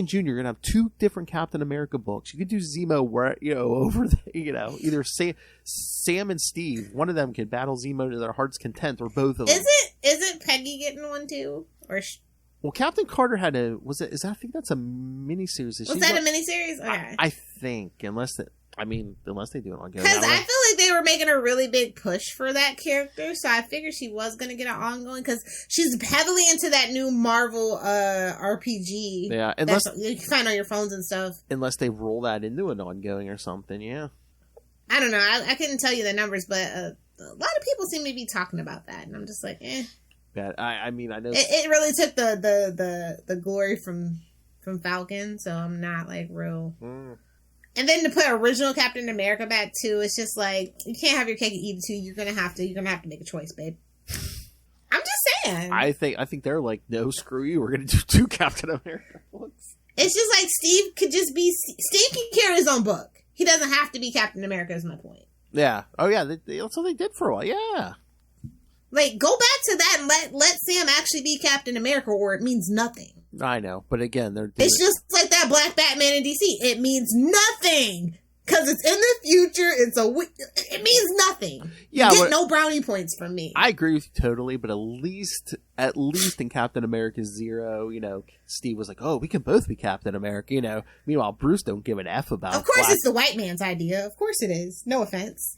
June, you're gonna have 2 different Captain America books. You could do Zemo where, you know, over the, you know, either Sam and Steve. One of them could battle Zemo to their heart's content, or both of them. Is it Peggy getting one too, or? Well, Captain Carter had I think that's a miniseries. Was that a miniseries? Okay. I think, unless they do it ongoing. Because I feel like they were making a really big push for that character, so I figured she was going to get an ongoing, because she's heavily into that new Marvel RPG. Yeah, unless you can find on your phones and stuff. Unless they roll that into an ongoing or something, yeah. I don't know. I couldn't tell you the numbers, but a lot of people seem to be talking about that, and I'm just like, eh. Yeah, I mean, I know it really took the glory from Falcon, so I'm not like real. And then to put original Captain America back too, it's just like, you can't have your cake and eat it too. You're gonna have to make a choice, babe. I'm just saying. I think they're like, no, screw you. We're gonna do 2 Captain America books. It's just like Steve can carry his own book. He doesn't have to be Captain America. Is my point. Yeah. Oh yeah. That's what they did for a while. Yeah. Like, go back to that and let Sam actually be Captain America, or it means nothing. I know, but again, it's just like that Black Batman in DC. It means nothing because it's in the future. It means nothing. Yeah, you get no brownie points from me. I agree with you totally, but at least in Captain America 0, you know, Steve was like, "Oh, we can both be Captain America," you know. Meanwhile, Bruce don't give an F about. Of course, it's the white man's idea. Of course, it is. No offense.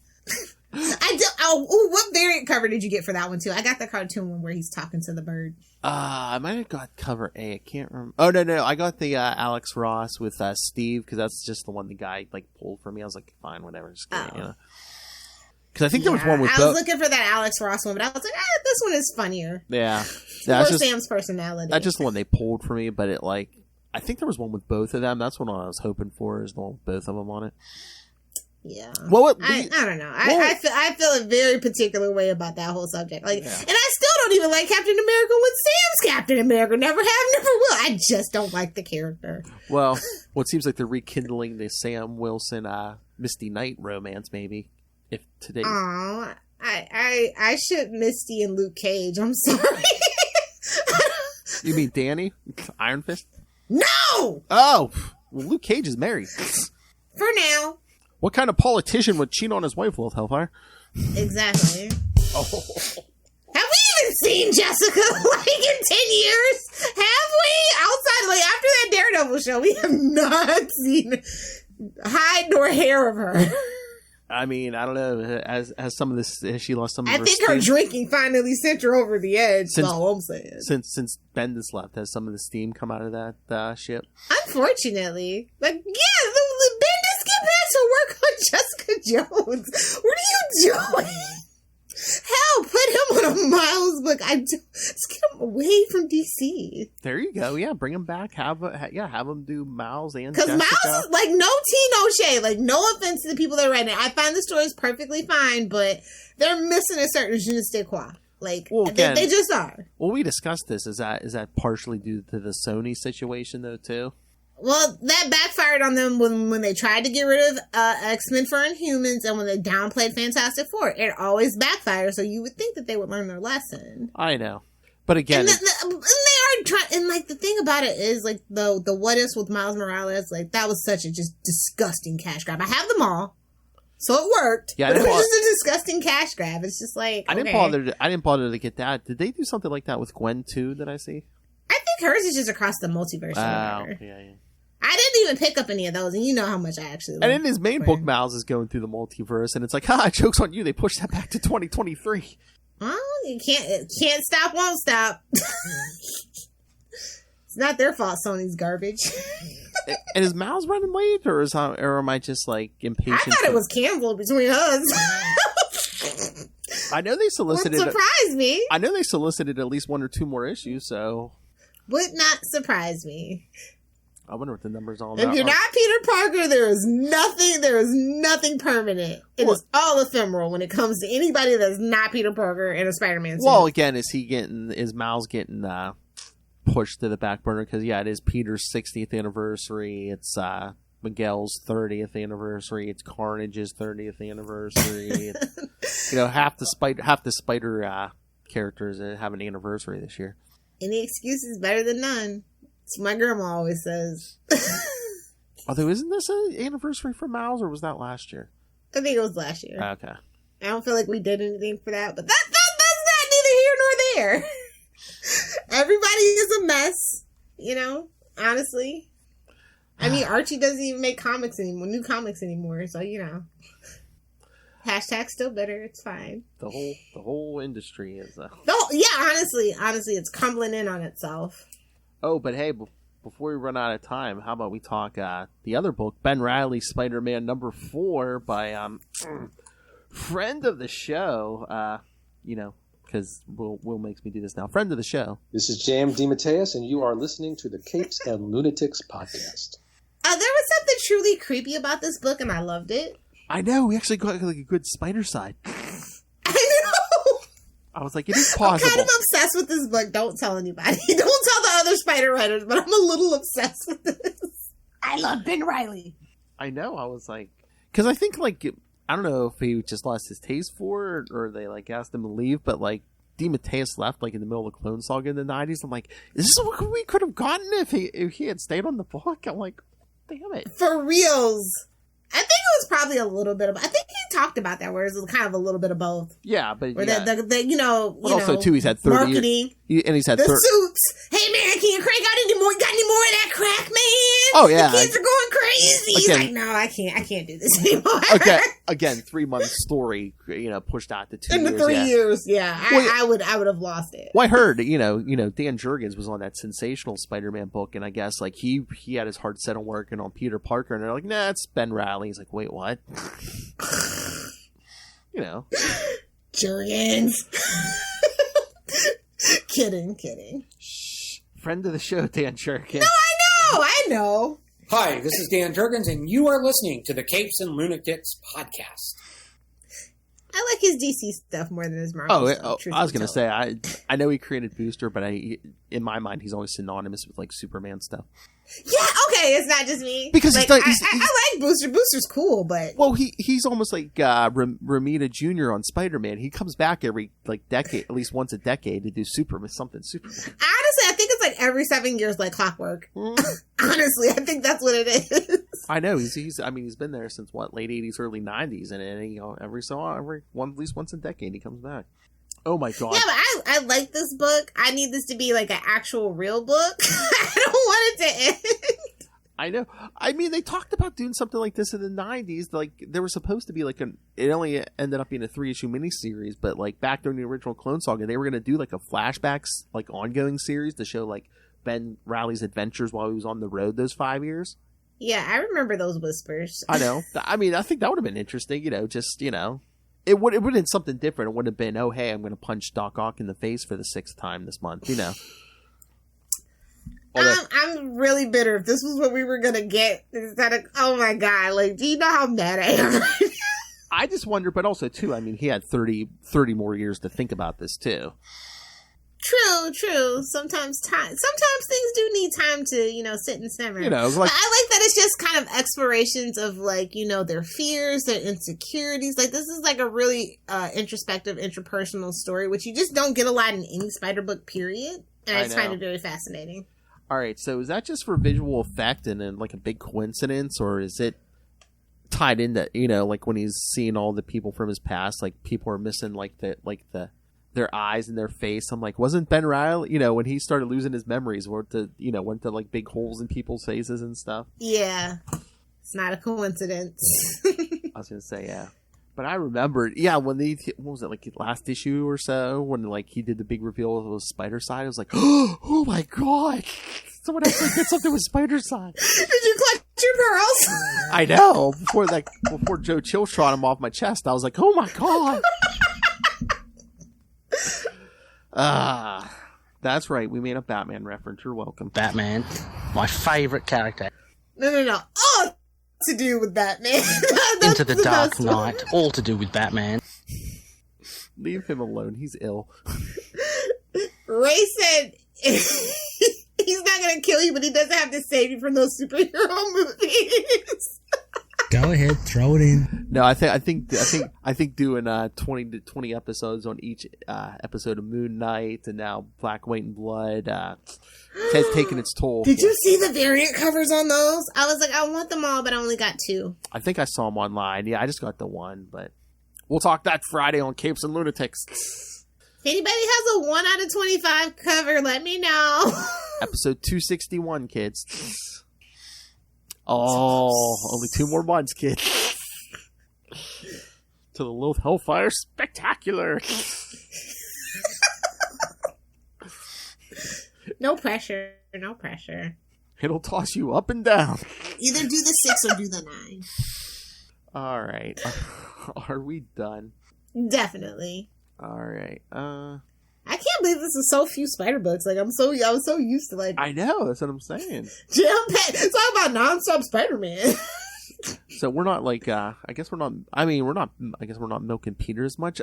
What variant cover did you get for that one too? I got the cartoon one where he's talking to the bird. I might have got cover A. I can't remember. Oh no! I got the Alex Ross with Steve, because that's just the one the guy like pulled for me. I was like, fine, whatever, just kidding, you know. Because I think there was one with. I was looking for that Alex Ross one, but I was like, this one is funnier. Yeah, more Sam's personality. That's just the one they pulled for me, but I think there was one with both of them. That's what I was hoping for, is the one with both of them on it. Yeah. Well, I don't know. I feel a very particular way about that whole subject. Like, and I still don't even like Captain America when Sam's Captain America. Never have, never will. I just don't like the character. Well, it seems like they're rekindling the Sam Wilson, Misty Knight romance, maybe. If today. Oh, I should Misty and Luke Cage. I'm sorry. You mean Danny? Iron Fist? No! Oh! Well, Luke Cage is married. For now. What kind of politician would cheat on his wife, Lilith Hellfire? Exactly. Oh. Have we even seen Jessica, like, in 10 years? Have we? Outside, like, after that Daredevil show, we have not seen hide nor hair of her. I mean, I don't know. Has some of this, has she lost some of her I think her drinking finally sent her over the edge, that's all I'm saying. Since Bendis left, has some of the steam come out of that ship? Unfortunately. Like, yeah, the Bendis, get back to work on Jessica Jones. What are you doing? Hell, put him on a Miles book. Let's get him away from DC. There you go. Yeah, bring him back. Have him do Miles and because Miles is like no tea, no shade. Like, no offense to the people that are writing it. I find the stories perfectly fine, but they're missing a certain je ne sais quoi. Like, well, again, they just are. Well, we discussed this. Is that partially due to the Sony situation though too? Well, that backfired on them when they tried to get rid of X-Men for Inhumans and when they downplayed Fantastic Four. It always backfired, so you would think that they would learn their lesson. I know. But again... And they and like the thing about it is like the what ifs with Miles Morales, like that was such a just disgusting cash grab. I have them all, so it worked. Yeah, but it was just a disgusting cash grab. It's just like I didn't bother to get that. Did they do something like that with Gwen too? Did I see? I think hers is just across the multiverse. Wow. Yeah. I didn't even pick up any of those, and you know how much I actually. And in his main book, Miles is going through the multiverse, and it's like, joke's on you. They pushed that back to 2023. Well, you can't stop, won't stop. It's not their fault. Sony's garbage. And is Miles running late, or am I just like impatient? I thought it was canceled between us. I know they solicited. Would surprise me. I know they solicited at least 1 or 2 more issues, so would not surprise me. I wonder what the numbers on. If you're not Peter Parker, there is nothing permanent. It is all ephemeral when it comes to anybody that's not Peter Parker in a Spider-Man suit. Well, again, is Miles getting pushed to the back burner? Because it is Peter's 60th anniversary. It's Miguel's 30th anniversary. It's Carnage's 30th anniversary. It's, half the Spider characters have an anniversary this year. Any excuse is better than none. That's what my grandma always says. Although, isn't this an anniversary for Miles, or was that last year? I think it was last year. Okay. I don't feel like we did anything for that, but that's not neither here nor there. Everybody is a mess, honestly. I mean, Archie doesn't even make new comics anymore, so, Hashtag still better, it's fine. The whole industry is... honestly, it's crumbling in on itself. Oh, but hey, before we run out of time, how about we talk the other book, Ben Reilly, Spider-Man #4 by friend of the show, because Will makes me do this now. Friend of the show. This is Jam DeMatteis, and you are listening to the Capes and Lunatics podcast. There was something truly creepy about this book, and I loved it. I know, we actually got like a good spider side. I know! I was like, it is possible. I'm kind of obsessed with this book. Don't tell anybody. Don't tell the other spider writers, but I'm a little obsessed with this. I love Ben Reilly. I know, I was like... Because I think, I don't know if he just lost his taste for it, or they, asked him to leave, but, DeMatteis left, in the middle of the Clone Saga in the 90s. I'm like, is this what we could have gotten if he had stayed on the book? I'm like, damn it. For reals. I think it was probably a little bit of... I think he talked about that, where it was kind of a little bit of both. Yeah, but... Where But also, too, he's had 30 marketing. And he's had... The suits. Hey, man, can you crank out any more? Got any more of that crack, man? Oh, yeah. The kids are going crazy. He's like, no, I can't do this anymore. Again, 3-month story, pushed out to 2 years. In the 3 years, yeah. I would have lost it. Well, I heard, Dan Jurgens was on that Sensational Spider-Man book, and I guess, he had his heart set on working on Peter Parker, and they're like, nah, it's Ben Reilly. He's like, wait, what? Jurgens. Kidding. Shh. Friend of the show, Dan Jurgens. No, I know. Hi, this is Dan Jurgens, and you are listening to the Capes and Lunatics podcast. I like his DC stuff more than his Marvel stuff. I was going to say, I know he created Booster, but in my mind, he's always synonymous with, Superman stuff. Yeah, okay, it's not just me. Because I like Booster. Booster's cool, but... Well, he's almost like Romita Jr. on Spider-Man. He comes back every, decade, at least once a decade, to do Superman. Honestly, I think it's every 7 years, like clockwork. Honestly, I think that's what it is. I know. He's been there since, late 80s, early 90s, and at least once a decade, he comes back. Oh my god. Yeah, but I like this book. I need this to be an actual real book. I don't want it to end. I know. I mean, they talked about doing something like this in the 90s. There was supposed to be it only ended up being a 3-issue miniseries, but back during the original Clone Saga, they were going to do a flashbacks, ongoing series to show Ben Reilly's adventures while he was on the road those 5 years. Yeah, I remember those whispers. I know. I mean, I think that would have been interesting, It would have been something different. It would have been, oh, hey, I'm going to punch Doc Ock in the face for the 6th time this month, I'm really bitter. If this was what we were going to get, instead of, oh my god, do you know how mad I am right now? I just wonder, but also, too, I mean, he had 30 more years to think about this, too. True. Sometimes things do need time to, sit and simmer. But I like that it's just kind of explorations of their fears, their insecurities. This is a really introspective, interpersonal story, which you just don't get a lot in any Spider book, period. And I just find know. it very fascinating. All right, so is that just for visual effect and then like a big coincidence, or is it tied into, you know, like when he's seeing all the people from his past, like people are missing like their eyes and their face? I'm like, wasn't Ben Reilly, you know, when he started losing his memories, went to like big holes in people's faces and stuff? Yeah, it's not a coincidence. I was gonna say, yeah. But I remembered, yeah, when what was it, like last issue or so, when like he did the big reveal of his spider side, I was like, oh my god, someone actually did something with spider side. Did you clutch your pearls? I know. Before Joe Chill shot him off my chest, I was like, oh my god. That's right. We made a Batman reference. You're welcome. Batman, my favourite character. No. All to do with Batman. Into the Dark Knight, all to do with Batman. Leave him alone. He's ill. Ray said he's not going to kill you, but he doesn't have to save you from those superhero movies. Go ahead, throw it in. No, I think doing 20 episodes on each episode of Moon Knight and now Black, White, and Blood has taken its toll. Did you see the variant covers on those? I was like, I want them all, but I only got 2. I think I saw them online. Yeah, I just got the one, but we'll talk that Friday on Capes and Lunatics. If anybody has a 1 out of 25 cover, let me know. Episode 261, kids. Oh, only 2 more months, kids. To the Lilith Hellfire Spectacular. No pressure. No pressure. It'll toss you up and down. Either do the 6 or do the 9. All right. Are we done? Definitely. All right. I can't believe this is so few spider books. Like I was so used to like. I know. That's what I'm saying. Jam packed. Talk about nonstop Spider-Man. So we're not like. I guess we're not. I mean, we're not. I guess we're not milking Peter as much.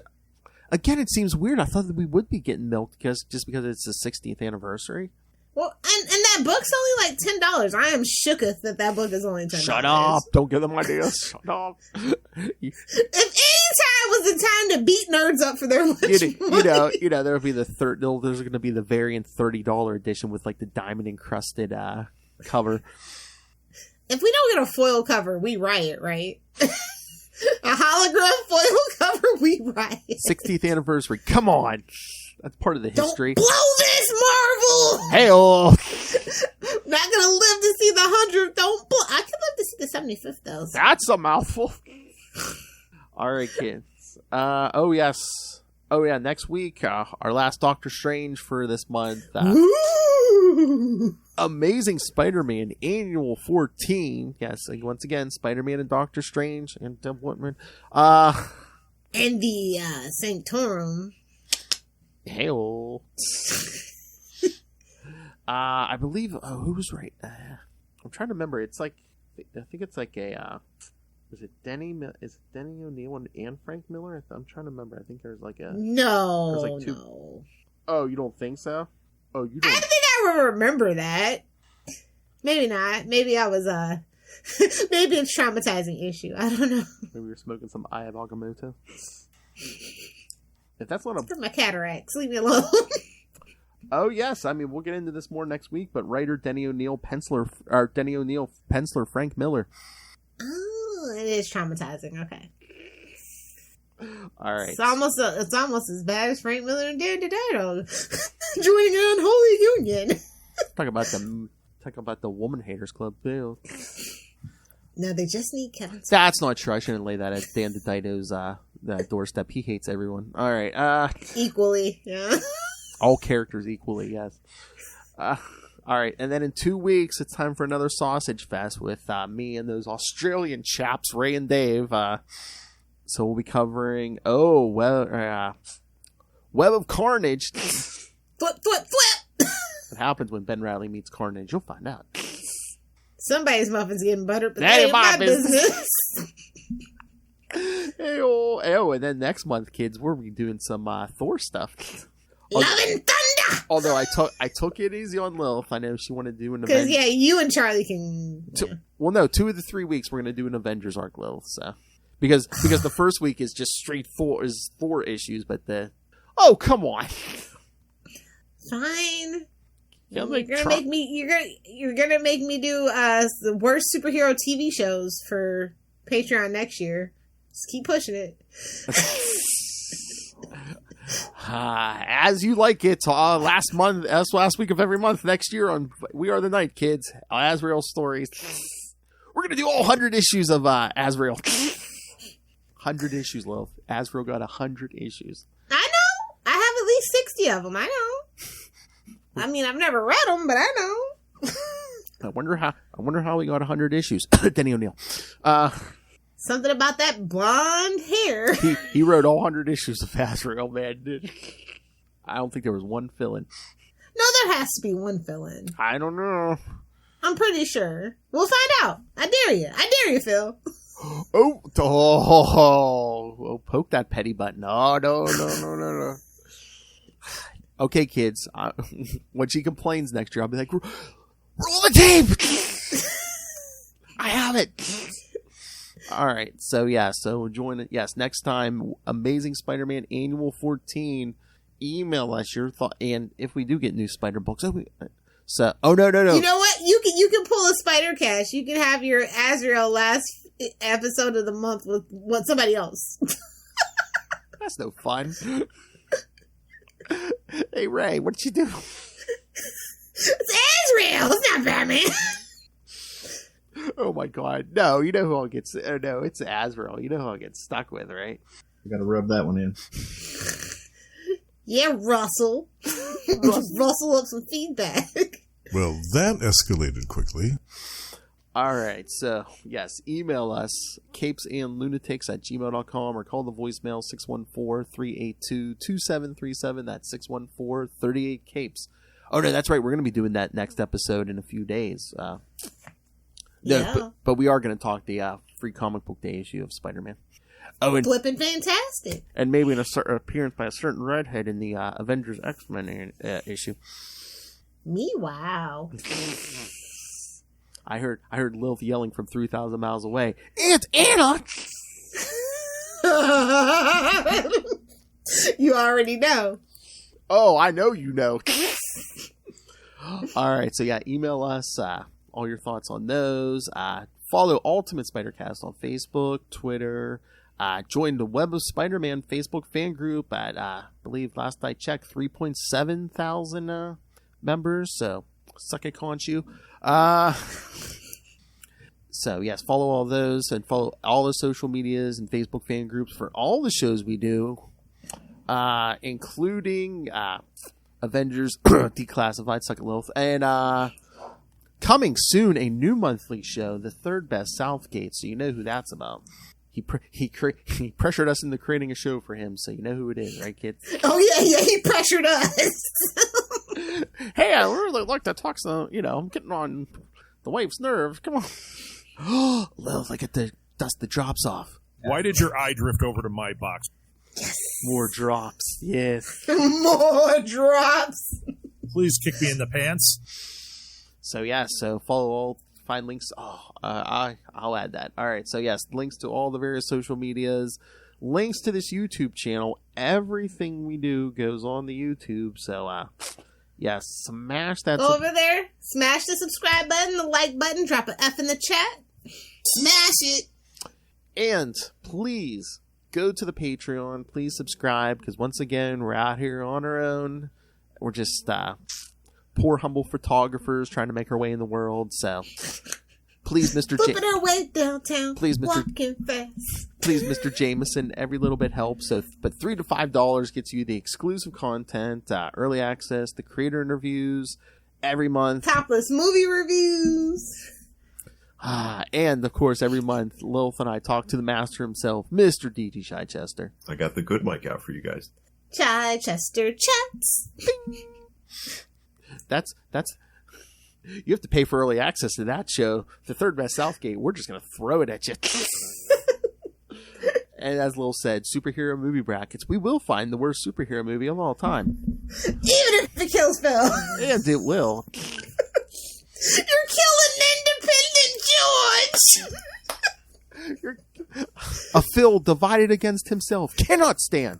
Again, it seems weird. I thought that we would be getting milked because it's the 60th anniversary. Well, and that book's only like $10. I am shooketh that book is only $10. Shut up! Don't give them ideas. Shut up. If any time was the time to beat nerds up for their lunch you know, there'll be the there's going to be the variant $30 edition with like the diamond encrusted cover. If we don't get a foil cover, we riot, right? A hologram foil cover, we riot. 60th anniversary. Come on. That's part of the history. Don't blow this, Marvel! Hey-oh! Not gonna live to see the 100th. Don't blow. I could live to see the 75th, though. That's a mouthful. All right, kids. Oh, yes. Oh, yeah, next week, our last Doctor Strange for this month. Amazing Spider-Man Annual 14. Yes, once again, Spider-Man and Doctor Strange and Deb Whitman. And the Sanctorum. Hey-oh. I believe, who was right? I'm trying to remember. It's like, I think it's like a, is it Denny O'Neil and Frank Miller? I'm trying to remember. I think there's like a... No, there's like 2... no. Oh, you don't think so? Oh, you don't... I think I remember that. Maybe not. Maybe I was, maybe it's traumatizing issue. I don't know. Maybe you're smoking some Eye of Agamotto. If that's not a... For my cataracts. Leave me alone. Oh, yes. I mean, we'll get into this more next week, but writer Denny O'Neil, penciler Frank Miller. Oh, it is traumatizing. Okay. All right. It's almost as bad as Frank Miller and Dan DiDio joining an unholy union. Talk about the Woman Haters Club, too. No, they just need Kevin. That's not true. I shouldn't lay that at Dan DiDio's doorstep. He hates everyone. All right. Equally, yeah. All characters equally, yes. All right, and then in 2 weeks, it's time for another Sausage Fest with me and those Australian chaps, Ray and Dave. So we'll be covering, Web of Carnage. Flip. What happens when Ben Reilly meets Carnage? You'll find out. Somebody's muffin's getting buttered, but that ain't my business. Hey, and then next month, kids, we'll be doing some Thor stuff. Love and Thunder! Although I took it easy on Lilith. I know she wanted to do an Because, Avengers. yeah, you and Charlie can... Well, no, 2 of the 3 weeks we're going to do an Avengers arc, Lilith. So. Because the first week is just straight Thor issues, but the... Oh, come on! Fine. Yeah, You're gonna make me do the worst superhero TV shows for Patreon next year. Just keep pushing it. As you like it, last week of every month next year on We Are the Night, kids. Azrael stories. We're gonna do all 100 issues of Azrael. 100 issues, Lilith. Azrael got 100 issues. I know. I have at least 60 of them. I know. I mean, I've never read them, but I know. I wonder how we got 100 issues. Denny O'Neil. Something about that blonde hair. He wrote all 100 issues of Azrael, man. I don't think there was one fill-in. No, there has to be one fill-in. I don't know. I'm pretty sure. We'll find out. I dare you, Phil. Oh, poke that petty button. Oh, no. Okay, kids. When she complains next year, I'll be like, roll the tape! I have it! All right. So join it. Yes, next time, Amazing Spider-Man Annual 14. Email us your thought. And if we do get new Spider books, no. You know what? You can pull a Spider Cash. You can have your Azrael last episode of the month with somebody else. That's no fun. Hey, Ray, what did you do? It's Azrael. It's not Batman. Oh my God! No, you know who I'll get. Oh no, it's Azrael. You know who I'll get stuck with, right? You gotta rub that one in. Yeah, Russell. Russell up some feedback. Well, that escalated quickly. All right, so yes, email us CapesandLunatics@gmail.com or call the voicemail 614-382-2737. That's 614-38-CAPES. Oh no, that's right. We're going to be doing that next episode in a few days. But we are going to talk the free comic book day issue of Spider-Man. Oh, and flipping fantastic. And maybe an appearance by a certain redhead in the Avengers X-Men issue. Me, wow. I heard Lilith yelling from 3,000 miles away. It's Anna! You already know. Oh, I know you know. All right, so yeah, email us all your thoughts on those. Follow Ultimate Spider-Cast on Facebook, Twitter. Join the Web of Spider-Man Facebook fan group at, I believe last I checked, 3.7 thousand members. So, suck it, Conchu. So, yes, follow all those and follow all the social medias and Facebook fan groups for all the shows we do, including Avengers Declassified, Suck It Lilith, and coming soon, a new monthly show, The Third Best Southgate, so you know who that's about. He pressured us into creating a show for him, so you know who it is, right, kids? Oh, yeah, he pressured us. Hey, I really like to talk, so, I'm getting on the wife's nerves. Come on. Lilith, I get to dust the drops off. Why did your eye drift over to my box? Yes. More drops, yes. More drops. Please kick me in the pants. So, follow all, find links. I'll add that. All right, so yes, links to all the various social medias, links to this YouTube channel. Everything we do goes on the YouTube, so, yes, smash that. Go over there, smash the subscribe button, the like button, drop an F in the chat. Smash it. And please go to the Patreon. Please subscribe, because once again, we're out here on our own. We're just poor, humble photographers trying to make our way in the world. So, please, Mr. Flipping our way downtown. Please, Mr. Walking fast. Please, Mr. Jameson. Every little bit helps. So, but $3 to $5 gets you the exclusive content, early access, the creator interviews every month, topless movie reviews. And of course, every month, Lilith and I talk to the master himself, Mr. D.G. Chichester. I got the good mic out for you guys. Chichester chats. That's you have to pay for early access to that show. The Third Best Southgate, we're just going to throw it at you. And as Lil said, superhero movie brackets. We will find the worst superhero movie of all time. Even if it kills Phil. And it will. You're killing Independent George. A Phil divided against himself cannot stand.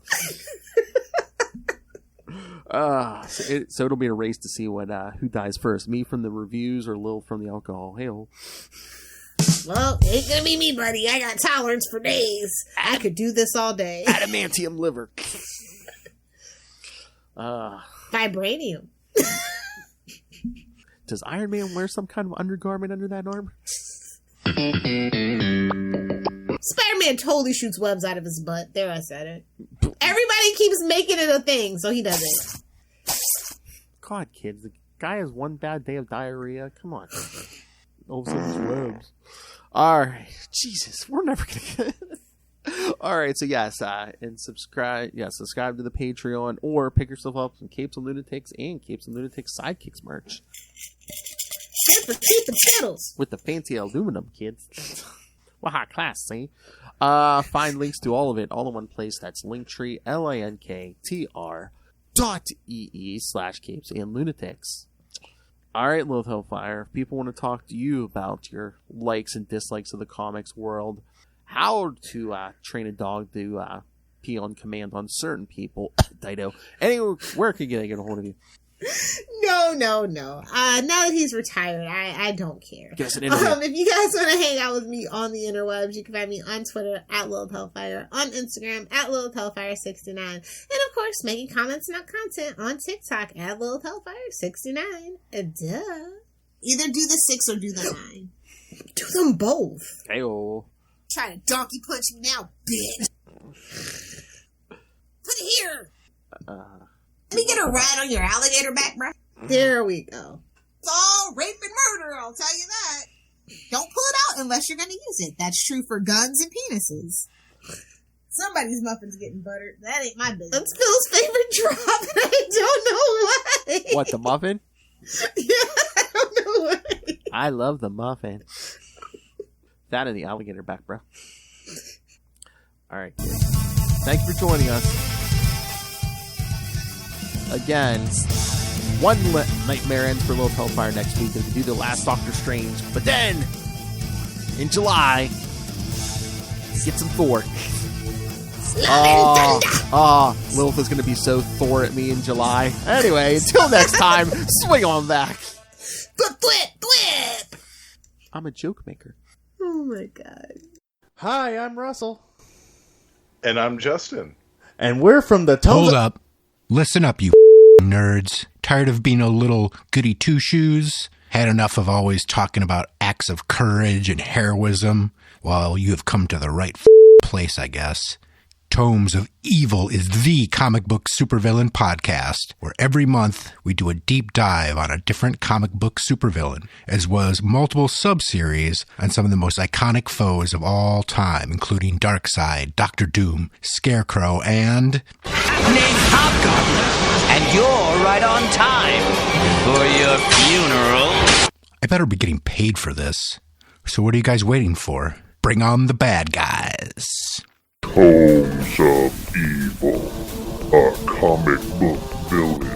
So it'll be a race to see who dies first, me from the reviews or Lil from the alcohol. Hey-oh. Well, ain't gonna be me, buddy. I got tolerance for days. I could do this all day. Adamantium liver. Vibranium. Does Iron Man wear some kind of undergarment under that armor? Spider-Man totally shoots webs out of his butt. There, I said it. Everybody keeps making it a thing, so he doesn't. God, kids, the guy has one bad day of diarrhea. Come on. All of a sudden, it's webs. All right. Jesus, we're never going to get it. All right, so yes, and subscribe to the Patreon, or pick yourself up some Capes and Lunatics and Capes and Lunatics Sidekicks merch. Keep the pedals. With the fancy aluminum, kids. Well, high class, see? Find links to all of it all in one place. That's Linktree, linktr.ee/Capes and Lunatics. All right, Lilith Hellfire, if people want to talk to you about your likes and dislikes of the comics world, how to train a dog to pee on command on certain people, Dido, anywhere, where can they get a hold of you? No. Now that he's retired, I don't care. Give us an interview. If you guys want to hang out with me on the interwebs, you can find me on Twitter at Lilith Hellfire, on Instagram at Lilith Hellfire69, and of course making comments about content on TikTok at Lilith Hellfire69. Duh. Either do the 6 or do the 9. Do them both. Hey-oh. Try to donkey punch me now, bitch. Put it here. Let me get a ride on your alligator back, bruh. There we go. It's all rape and murder, I'll tell you that. Don't pull it out unless you're going to use it. That's true for guns and penises. Somebody's muffin's getting buttered. That ain't my business. That's Phil's favorite drop, and I don't know why. What, the muffin? Yeah, I don't know why. I love the muffin. That and the alligator back, bro. All right. Thank you for joining us. Again, one nightmare ends for Lilith Hellfire next week as we do the last Doctor Strange. But then, in July, get some Thor. Lilith is going to be so Thor at me in July. Anyway, until next time, swing on back. Thwip. I'm a joke maker. Oh my god. Hi, I'm Russell. And I'm Justin. And we're from the Hold up. Listen up, you nerds. Tired of being a little goody two-shoes? Had enough of always talking about acts of courage and heroism? Well, you have come to the right place, I guess. Tomes of Evil is the comic book supervillain podcast, where every month we do a deep dive on a different comic book supervillain, as well as multiple sub-series on some of the most iconic foes of all time, including Darkseid, Doctor Doom, Scarecrow, and... Named Hobgoblin, and you're right on time for your funeral. I better be getting paid for this. So what are you guys waiting for? Bring on the bad guys. Tomes of Evil, a comic book villain